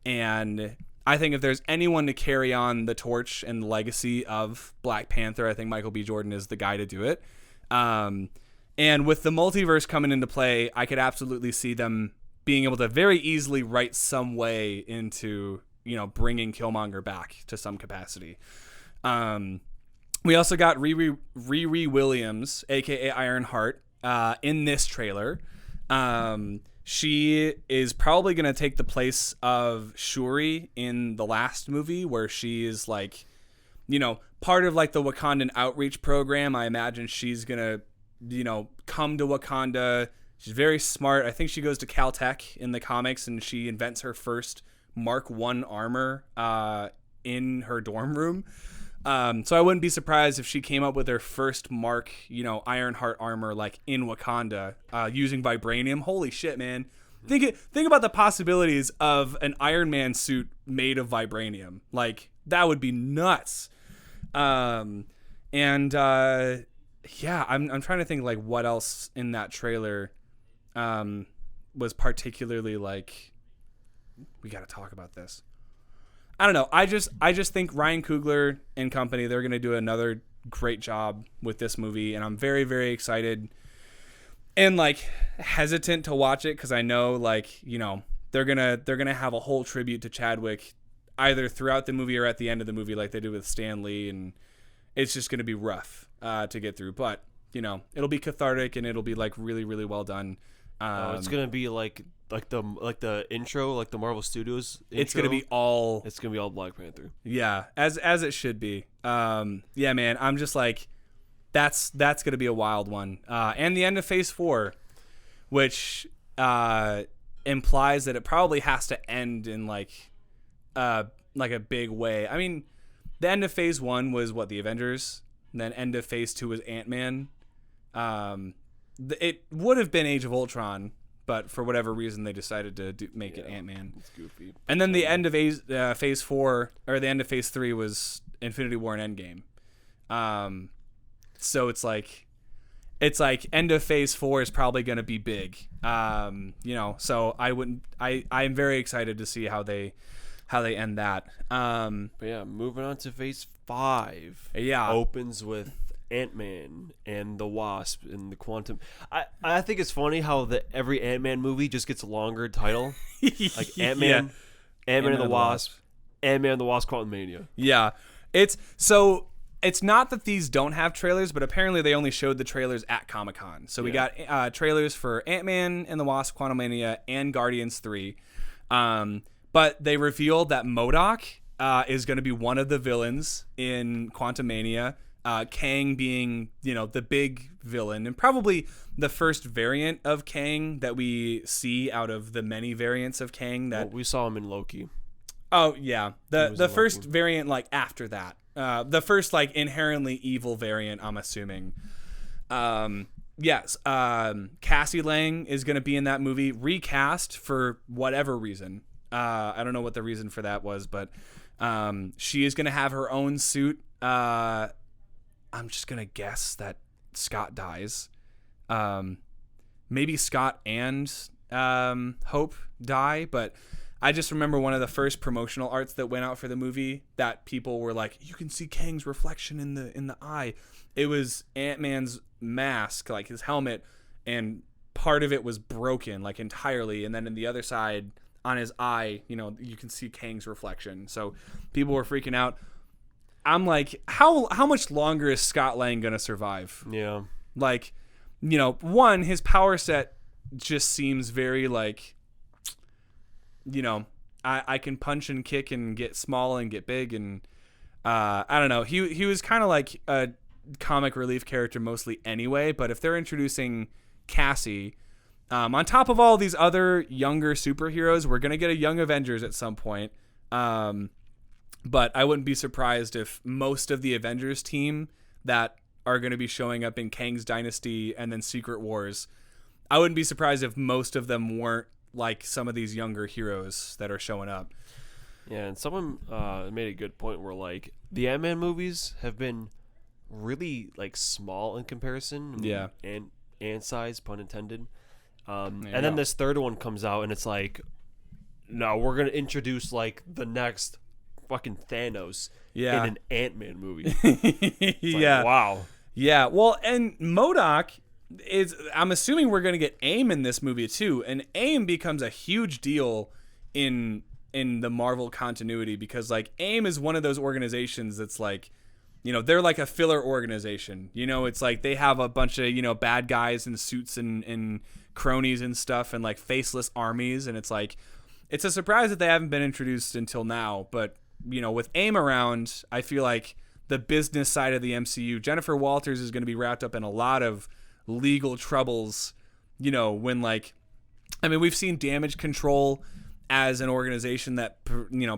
And I think if there's anyone to carry on the torch and the legacy of Black Panther, I think Michael B. Jordan is the guy to do it. And with the multiverse coming into play, I could absolutely see them being able to very easily write some way into, bringing Killmonger back to some capacity. We also got Rere Williams, a.k.a. Ironheart, in this trailer. She is probably going to take the place of Shuri in the last movie, where she is like, part of like the Wakandan outreach program. I imagine she's going to, come to Wakanda. She's very smart. I think she goes to Caltech in the comics, and she invents her first Mark I armor in her dorm room. So I wouldn't be surprised if she came up with her first Mark, Ironheart armor, like in Wakanda, using vibranium. Holy shit, man. Think about the possibilities of an Iron Man suit made of vibranium. Like, that would be nuts. Yeah, I'm trying to think like what else in that trailer was particularly like, we got to talk about this. I don't know. I just think Ryan Coogler and company, they're going to do another great job with this movie, and I'm very, very excited and like hesitant to watch it, because I know like, they're going to have a whole tribute to Chadwick either throughout the movie or at the end of the movie like they did with Stan Lee, and it's just going to be rough to get through, but it'll be cathartic, and it'll be like really, really well done. It's going to be like the intro, like the Marvel Studios intro. It's gonna be all Black Panther. Yeah, as it should be. Yeah, man, I'm just like, that's gonna be a wild one. And the end of Phase 4, which implies that it probably has to end in like a big way. I mean, the end of Phase 1 was what, the Avengers, and then end of Phase 2 was Ant-Man. It would have been Age of Ultron, but for whatever reason they decided to make it Ant-Man. It's goofy. And then the end of Phase 4 or the end of Phase 3 was Infinity War and Endgame. So it's like end of Phase 4 is probably going to be big. So I'm very excited to see how they end that. But yeah, moving on to Phase 5. Yeah. Opens with Ant-Man and the Wasp and the Quantum. I think it's funny how every Ant-Man movie just gets a longer title. Like Ant-Man, Ant-Man and the Wasp, Ant-Man and the Wasp Quantumania. Yeah. It's not that these don't have trailers, but apparently they only showed the trailers at Comic-Con. So we got trailers for Ant-Man and the Wasp Quantumania and Guardians 3. But they revealed that MODOK is going to be one of the villains in Quantumania. Kang being, the big villain and probably the first variant of Kang that we see out of the many variants of Kang that we saw him in Loki. Oh yeah, the first variant after that, the first inherently evil variant. I'm assuming. Yes, Cassie Lang is going to be in that movie, recast for whatever reason. I don't know what the reason for that was, but she is going to have her own suit. I'm just going to guess that Scott dies. Maybe Scott and Hope die, but I just remember one of the first promotional arts that went out for the movie that people were like, you can see Kang's reflection in the eye. It was Ant-Man's mask, his helmet, and part of it was broken entirely, and then in the other side on his eye, you can see Kang's reflection. So people were freaking out. I'm like, how much longer is Scott Lang gonna survive? Yeah. One, his power set just seems very I can punch and kick and get small and get big, and I don't know. He was kind of like a comic relief character mostly anyway, but if they're introducing Cassie, on top of all these other younger superheroes, we're going to get a Young Avengers at some point. But I wouldn't be surprised if most of the Avengers team that are going to be showing up in Kang's Dynasty and then Secret Wars, I wouldn't be surprised if most of them weren't like some of these younger heroes that are showing up. Yeah, and someone made a good point where the Ant-Man movies have been really small in comparison. Yeah. And size, pun intended. And then this third one comes out and it's no, we're going to introduce the next fucking Thanos in an Ant-Man movie. Yeah. Wow. Yeah. Well, and MODOK I'm assuming we're going to get AIM in this movie too. And AIM becomes a huge deal in the Marvel continuity because AIM is one of those organizations that's they're like a filler organization. It's they have a bunch of, bad guys in suits and cronies and stuff and faceless armies. And it's a surprise that they haven't been introduced until now. But, with AIM around, I feel like the business side of the MCU, Jennifer Walters is going to be wrapped up in a lot of legal troubles, when we've seen Damage Control as an organization that,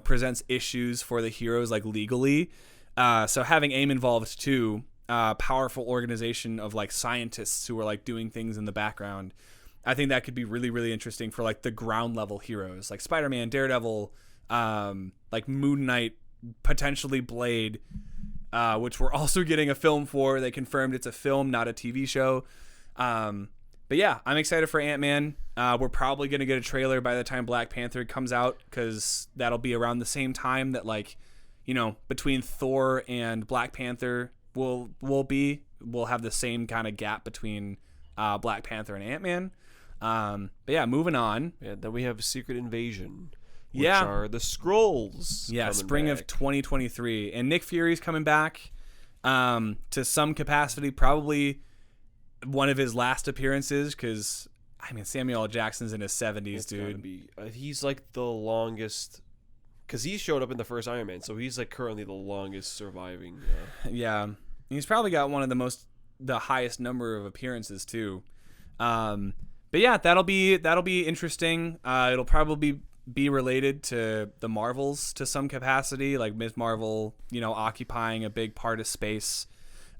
presents issues for the heroes legally. So having AIM involved too, powerful organization of scientists who are doing things in the background. I think that could be really, really interesting for the ground level heroes like Spider-Man, Daredevil, Moon Knight, potentially Blade, which we're also getting a film for. They confirmed it's a film, not a TV show. But yeah, I'm excited for Ant-Man. We're probably going to get a trailer by the time Black Panther comes out because that'll be around the same time that between Thor and Black Panther we'll have the same kind of gap between Black Panther and Ant-Man. But yeah, moving on. Yeah, then we have Secret Invasion, which are the Skrulls. Yeah, spring of 2023. And Nick Fury's coming back to some capacity, probably one of his last appearances because, Samuel L. Jackson's in his 70s, dude. He's the longest... Because he showed up in the first Iron Man, so he's currently the longest surviving. Yeah, he's probably got one of the highest number of appearances too. But yeah, that'll be interesting. It'll probably be related to the Marvels to some capacity, like Ms. Marvel, occupying a big part of space.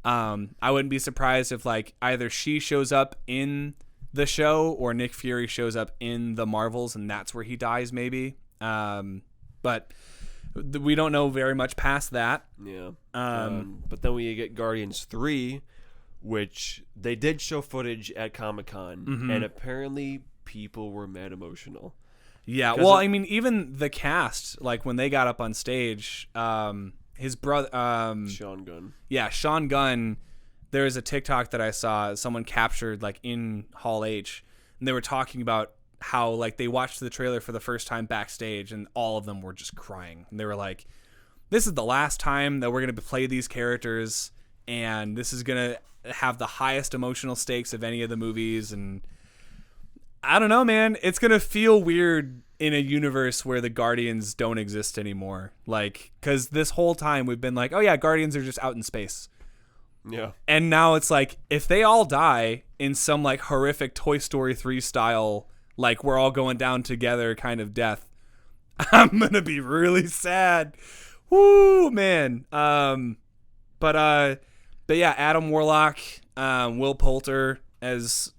I wouldn't be surprised if either she shows up in the show, or Nick Fury shows up in the Marvels and that's where he dies maybe. But we don't know very much past that. Yeah. But then we get Guardians 3, which they did show footage at Comic-Con, and apparently people were mad emotional. Yeah, well, I mean, even the cast, like when they got up on stage, his brother, Sean Gunn. Yeah, Sean Gunn. There was a TikTok that I saw someone captured like in Hall H, and they were talking about how like they watched the trailer for the first time backstage, and all of them were just crying. And they were like, "This is the last time that we're gonna play these characters, and this is gonna have the highest emotional stakes of any of the movies." And I don't know, man. It's going to feel weird in a universe where the Guardians don't exist anymore. Like, because this whole time we've been like, oh yeah, Guardians are just out in space. Yeah. And now it's like, if they all die in some like horrific Toy Story 3 style, like we're all going down together kind of death, I'm going to be really sad. Woo, man. But yeah, Adam Warlock, Will Poulter, as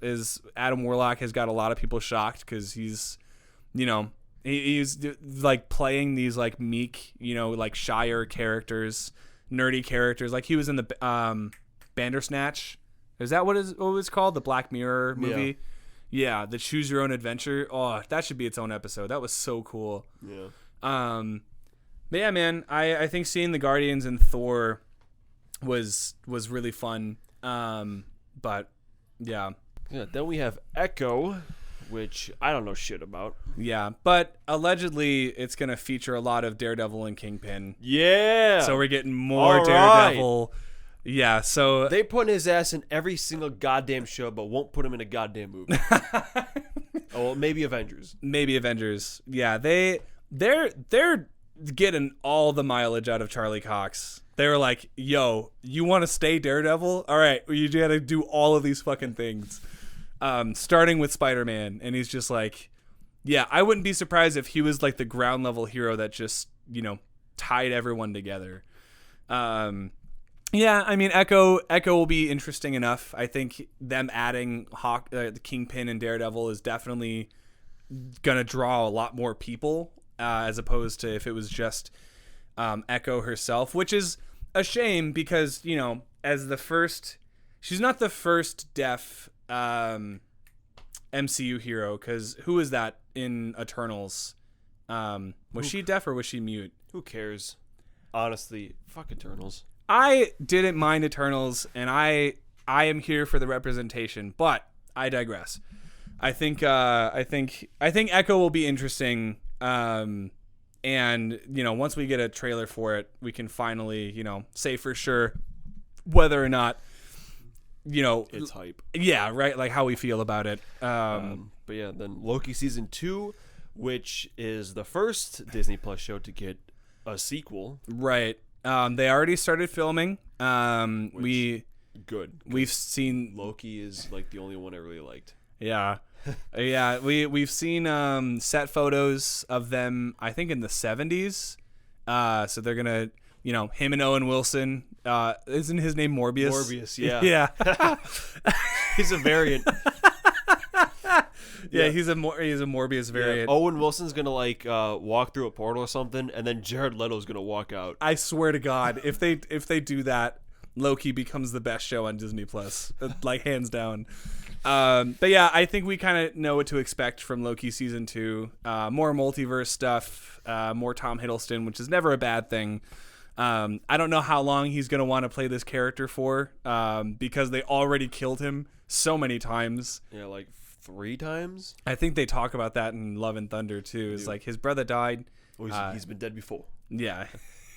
Adam Warlock has got a lot of people shocked because he's, you know, he's like playing these like meek, you know, like shyer characters, nerdy characters. Like he was in the Bandersnatch. Is that what it was called? The Black Mirror movie? Yeah, the Choose Your Own Adventure. Oh, that should be its own episode. That was so cool. Yeah. But yeah, man, I think seeing the Guardians and Thor was really fun. But yeah. Then we have Echo, which I don't know shit about. Yeah, but allegedly it's going to feature a lot of Daredevil and Kingpin. Yeah. So we're getting more All Daredevil. Right. Yeah, so they put his ass in every single goddamn show, but won't put him in a goddamn movie. Oh, well, maybe Avengers. Maybe Avengers. Yeah, they're getting all the mileage out of Charlie Cox. They were like, yo, you want to stay Daredevil? All right, you got to do all of these fucking things. Starting with Spider-Man. And he's just like, yeah, I wouldn't be surprised if he was like the ground level hero that just, you know, tied everyone together. Yeah, I mean, Echo will be interesting enough. I think them adding the Kingpin and Daredevil is definitely going to draw a lot more people as opposed to if it was just Echo herself, which is a shame because, you know, she's not the first deaf MCU hero, because who is that in Eternals? Was she deaf or was she mute? Who cares? Honestly, fuck Eternals. I didn't mind Eternals, and I am here for the representation, but I digress. I think Echo will be interesting. And, you know, once we get a trailer for it, we can finally, you know, say for sure whether or not, you know, it's hype. Yeah, right. Like how we feel about it. But yeah, then Loki Season 2, which is the first Disney Plus show to get a sequel. Right. They already started filming. We've seen Loki is like the only one I really liked. Yeah. Yeah, we've seen set photos of them, I think in the 70s. So they're gonna, you know, him and Owen Wilson. Isn't his name Morbius? Morbius, yeah. Yeah. He's a variant. Yeah, he's a Morbius variant. Yeah. Owen Wilson's gonna like walk through a portal or something, and then Jared Leto's gonna walk out. I swear to God, if they do that, Loki becomes the best show on Disney Plus, like hands down. But yeah, I think we kind of know what to expect from Loki Season 2. More multiverse stuff, more Tom Hiddleston, which is never a bad thing. I don't know how long he's going to want to play this character for, because they already killed him so many times. Yeah, like 3 times? I think they talk about that in Love and Thunder, too. It's like his brother died. Oh, he's been dead before. Yeah.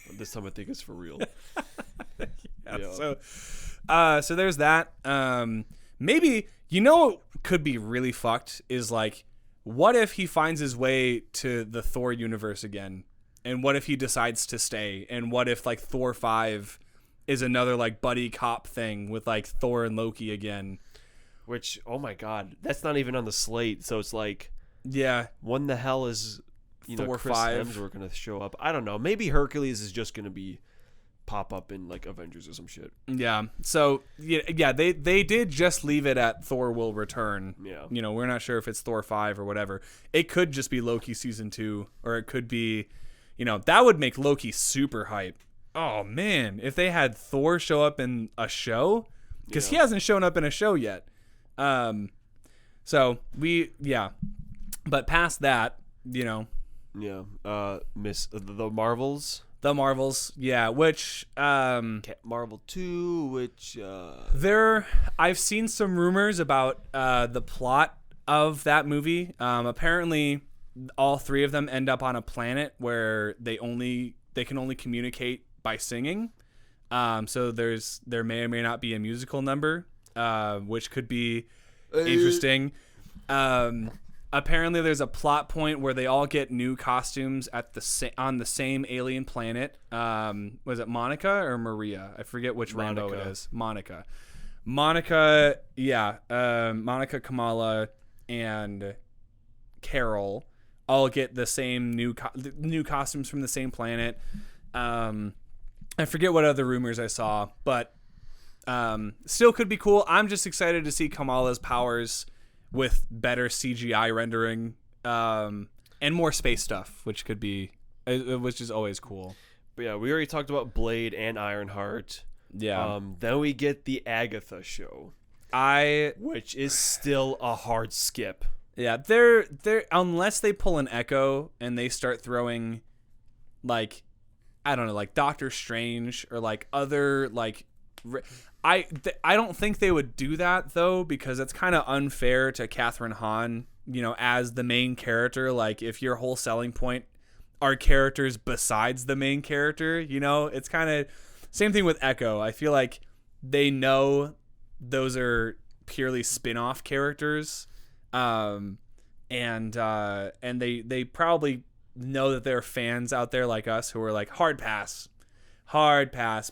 But this time I think it's for real. Yeah. So there's that. Maybe, you know what could be really fucked is like, what if he finds his way to the Thor universe again? And what if he decides to stay? And what if like Thor 5 is another like buddy cop thing with like Thor and Loki again? Which, oh my God, that's not even on the slate. So it's like, yeah, when the hell is, you Thor know, Chris 5 Hemsworth going to show up? I don't know. Maybe Hercules is just going to be pop up in like Avengers or some shit. Yeah. So yeah, they did just leave it at Thor will return. Yeah. You know, we're not sure if it's Thor 5 or whatever. It could just be Loki season 2, or it could be, you know, that would make Loki super hype. Oh man, if they had Thor show up in a show, because he hasn't shown up in a show yet. So but past that, you know. Yeah. Miss the Marvels. The Marvels, yeah, which Marvel 2, which I've seen some rumors about the plot of that movie. Apparently all three of them end up on a planet where they can only communicate by singing. So there may or may not be a musical number, which could be interesting. Apparently, there's a plot point where they all get new costumes on the same alien planet. Was it Monica or Maria? I forget which rainbow it is. Monica, yeah. Monica, Kamala, and Carol all get the same new costumes from the same planet. I forget what other rumors I saw, but still could be cool. I'm just excited to see Kamala's powers with better CGI rendering and more space stuff, which could be, which is always cool. But yeah, we already talked about Blade and Ironheart. Yeah. Then we get the Agatha Show, which is still a hard skip. Yeah, they're unless they pull an Echo and they start throwing, like, I don't know, like Doctor Strange or like other like. I don't think they would do that though, because it's kind of unfair to Catherine Hahn, you know, as the main character. Like, if your whole selling point are characters besides the main character, you know, it's kind of same thing with Echo. I feel like they know those are purely spin-off characters, and they probably know that there are fans out there like us who are like hard pass,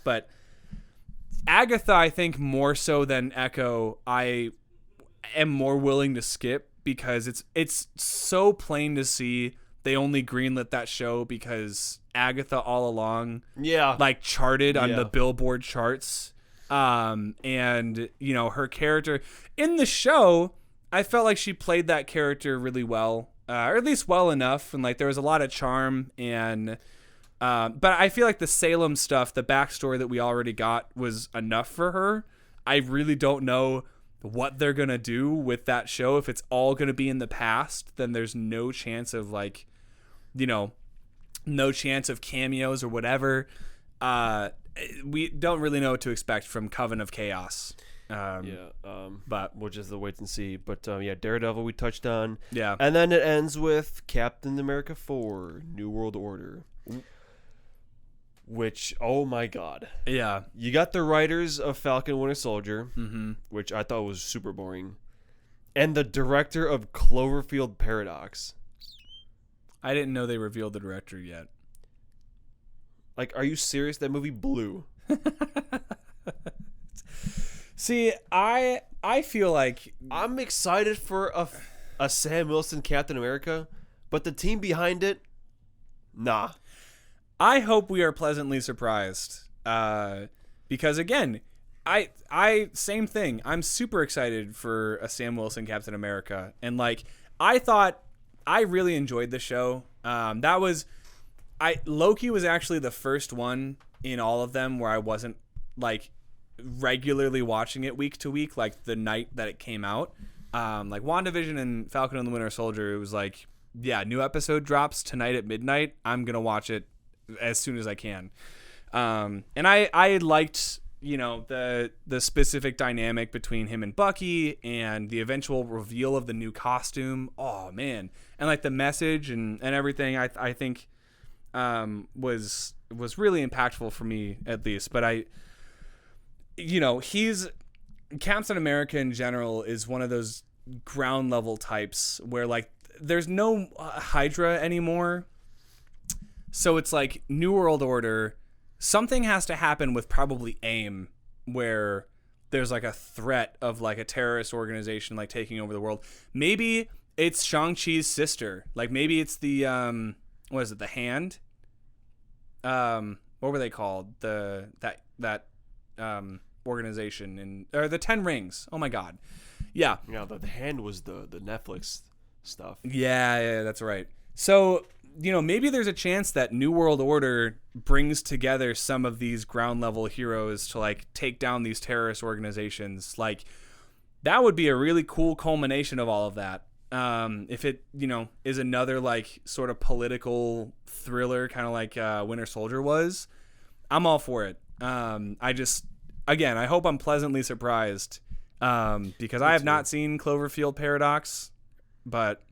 but Agatha, I think more so than Echo, I am more willing to skip, because it's so plain to see they only greenlit that show because Agatha all along, like, charted on the Billboard charts, and you know, her character in the show, I felt like she played that character really well, or at least well enough, and like there was a lot of charm and. But I feel like the Salem stuff, the backstory that we already got, was enough for her. I really don't know what they're going to do with that show. If it's all going to be in the past, then there's no chance of, like, you know, no chance of cameos or whatever. We don't really know what to expect from Coven of Chaos. But we'll just wait and see. But Daredevil we touched on. Yeah. And then it ends with Captain America 4, New World Order. Which, oh my god. Yeah. You got the writers of Falcon Winter Soldier, mm-hmm. which I thought was super boring, and the director of Cloverfield Paradox. I didn't know they revealed the director yet. Like, are you serious? That movie blew. See, I feel like I'm excited for a Sam Wilson Captain America, but the team behind it, nah. I hope we are pleasantly surprised, because again, I same thing. I'm super excited for a Sam Wilson Captain America, and like I thought, I really enjoyed the show. Loki was actually the first one in all of them where I wasn't like regularly watching it week to week, like the night that it came out. Like WandaVision and Falcon and the Winter Soldier, it was like, yeah, new episode drops tonight at midnight. I'm gonna watch it as soon as I can. And I liked, you know, the specific dynamic between him and Bucky and the eventual reveal of the new costume. Oh man. And like the message and everything, I think was really impactful for me, at least. But Captain America in general is one of those ground level types where like there's no Hydra anymore. So it's like New World Order, something has to happen with probably AIM, where there's like a threat of like a terrorist organization like taking over the world. Maybe it's Shang-Chi's sister. Like maybe it's the what is it, the Hand? what were they called? That organization or the 10 Rings. Oh my God. Yeah. Yeah, the hand was the Netflix stuff. Yeah, that's right. So, maybe there's a chance that New World Order brings together some of these ground level heroes to like take down these terrorist organizations. Like, that would be a really cool culmination of all of that. If it, is another like sort of political thriller, kind of like Winter Soldier was, I'm all for it. I hope I'm pleasantly surprised, because I have not seen Cloverfield Paradox, but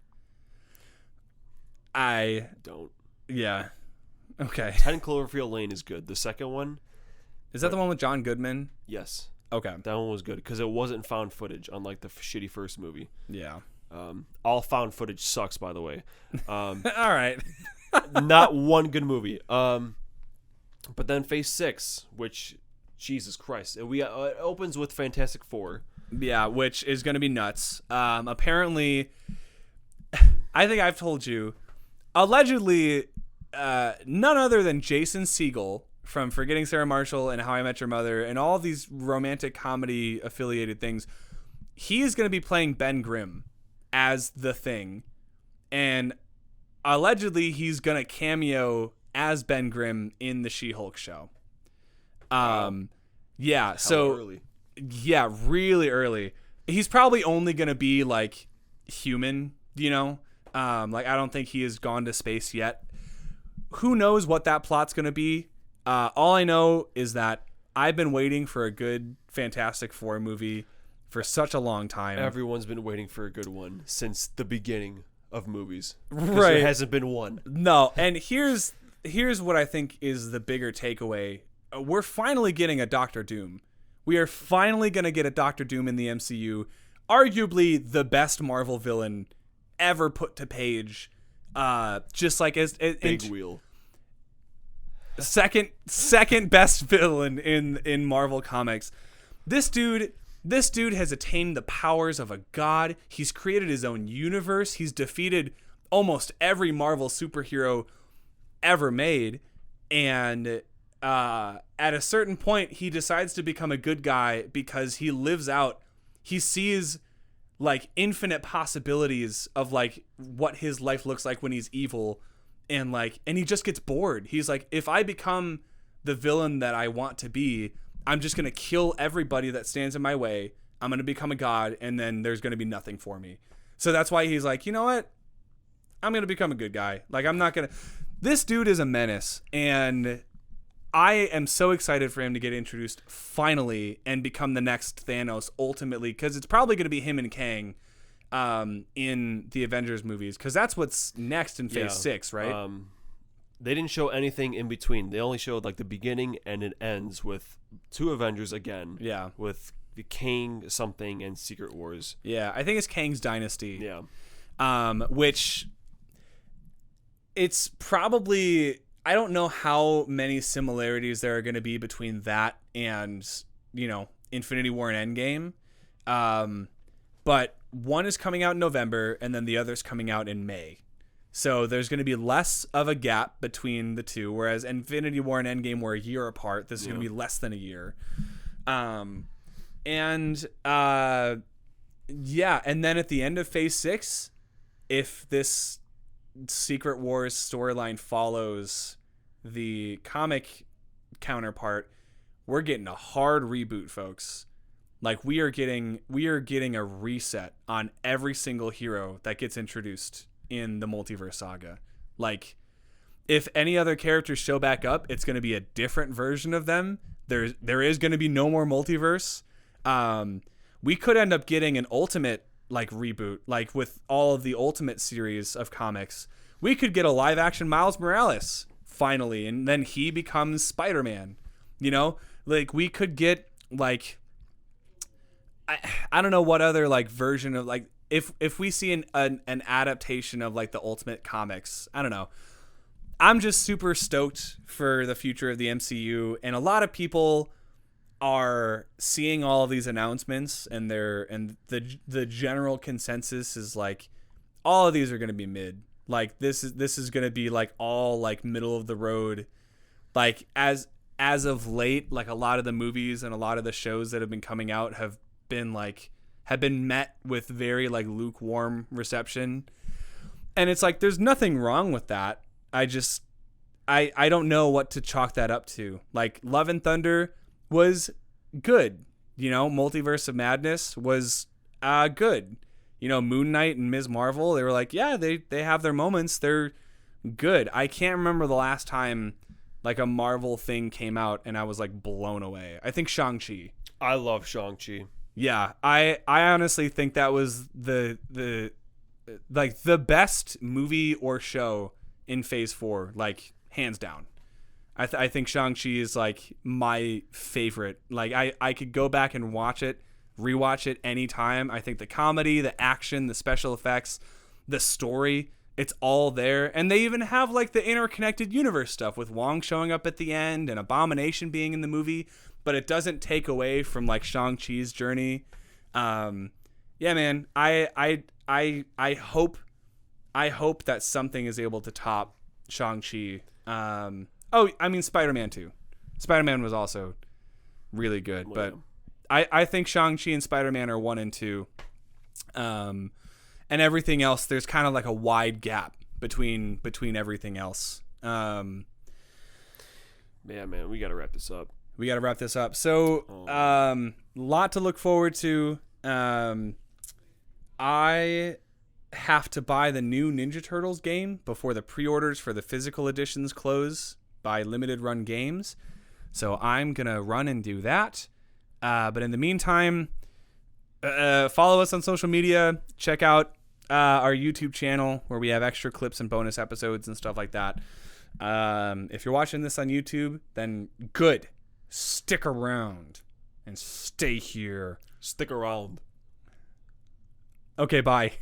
I don't. Yeah. Okay. 10 Cloverfield Lane is good. The second one, is that the one with John Goodman? yes, Okay. that one was good because it wasn't found footage, unlike the shitty first movie. Yeah. All found footage sucks, by the way. All right. Not one good movie. But then Phase 6, which, Jesus Christ, it opens with Fantastic Four. Yeah, which is going to be nuts. Apparently, I think I've told you, allegedly, none other than Jason Segel from Forgetting Sarah Marshall and How I Met Your Mother and all of these romantic comedy affiliated things, he is going to be playing Ben Grimm as the Thing. And allegedly, he's going to cameo as Ben Grimm in the She-Hulk show. Yeah, so early. Yeah, really early. He's probably only going to be like human, like I don't think he has gone to space yet. Who knows what that plot's going to be? All I know is that I've been waiting for a good Fantastic Four movie for such a long time. Everyone's been waiting for a good one since the beginning of movies. Right. There hasn't been one. No, and here's what I think is the bigger takeaway. We're finally getting a Doctor Doom. We are finally going to get a Doctor Doom in the MCU. Arguably the best Marvel villain ever put to page. Just like Big wheel. Second best villain in Marvel Comics. This dude has attained the powers of a god. He's created his own universe. He's defeated almost every Marvel superhero ever made. And at a certain point, he decides to become a good guy because he sees like infinite possibilities of like what his life looks like when he's evil. And he just gets bored. He's like, if I become the villain that I want to be, I'm just going to kill everybody that stands in my way. I'm going to become a god, and then there's going to be nothing for me. So that's why he's like, you know what? I'm going to become a good guy. Like, I'm not going to... This dude is a menace, and I am so excited for him to get introduced finally and become the next Thanos ultimately, because it's probably going to be him and Kang in the Avengers movies, because that's what's next in Phase 6, right? They didn't show anything in between. They only showed like the beginning, and it ends with two Avengers again. Yeah, with the Kang something and Secret Wars. Yeah, I think it's Kang's Dynasty. Yeah, which it's probably, I don't know how many similarities there are going to be between that and Infinity War and Endgame, but one is coming out in November, and then the other's coming out in May. So there's going to be less of a gap between the two, whereas Infinity War and Endgame were a year apart. This is going to be less than a year. And then at the end of Phase 6, if this Secret Wars storyline follows the comic counterpart, we're getting a hard reboot, folks. Like, we are getting a reset on every single hero that gets introduced in the multiverse saga. Like, if any other characters show back up, it's going to be a different version of them. There is going to be no more multiverse. We could end up getting an Ultimate like reboot, like with all of the Ultimate series of comics. We could get a live action Miles Morales finally, and then he becomes Spider-Man. Like, we could get like, I don't know what other like version of like, if we see an adaptation of like the Ultimate comics, I don't know. I'm just super stoked for the future of the MCU, and a lot of people are seeing all of these announcements, and the general consensus is like all of these are going to be mid. Like, this is going to be like all like middle of the road like as of late, like a lot of the movies and a lot of the shows that have been coming out have been met with very like lukewarm reception. And it's like there's nothing wrong with that. I don't know what to chalk that up to. Like Love and Thunder was good. Multiverse of Madness was good. Moon Knight and Ms. Marvel, they were like, yeah, they have their moments. They're good. I can't remember the last time like a Marvel thing came out and I was like blown away. I think Shang-Chi. I love Shang-Chi. Yeah, I honestly think that was the best movie or show in Phase 4, like hands down. I think Shang-Chi is like my favorite. Like I could go back and rewatch it anytime. I think the comedy, the action, the special effects, the story, it's all there. And they even have like the interconnected universe stuff with Wong showing up at the end and Abomination being in the movie, but it doesn't take away from like Shang-Chi's journey. Yeah, man, I hope that something is able to top Shang-Chi. Spider-Man too. Spider-Man was also really good, but I think Shang-Chi and Spider-Man are 1 and 2. And everything else, there's kind of like a wide gap between everything else. Yeah, man, we got to wrap this up. So, lot to look forward to. I have to buy the new Ninja Turtles game before the pre-orders for the physical editions close by Limited Run Games. So I'm going to run and do that. But in the meantime, follow us on social media. Check out our YouTube channel where we have extra clips and bonus episodes and stuff like that. If you're watching this on YouTube, then good. Stick around and stay here. Stick around. Okay, bye.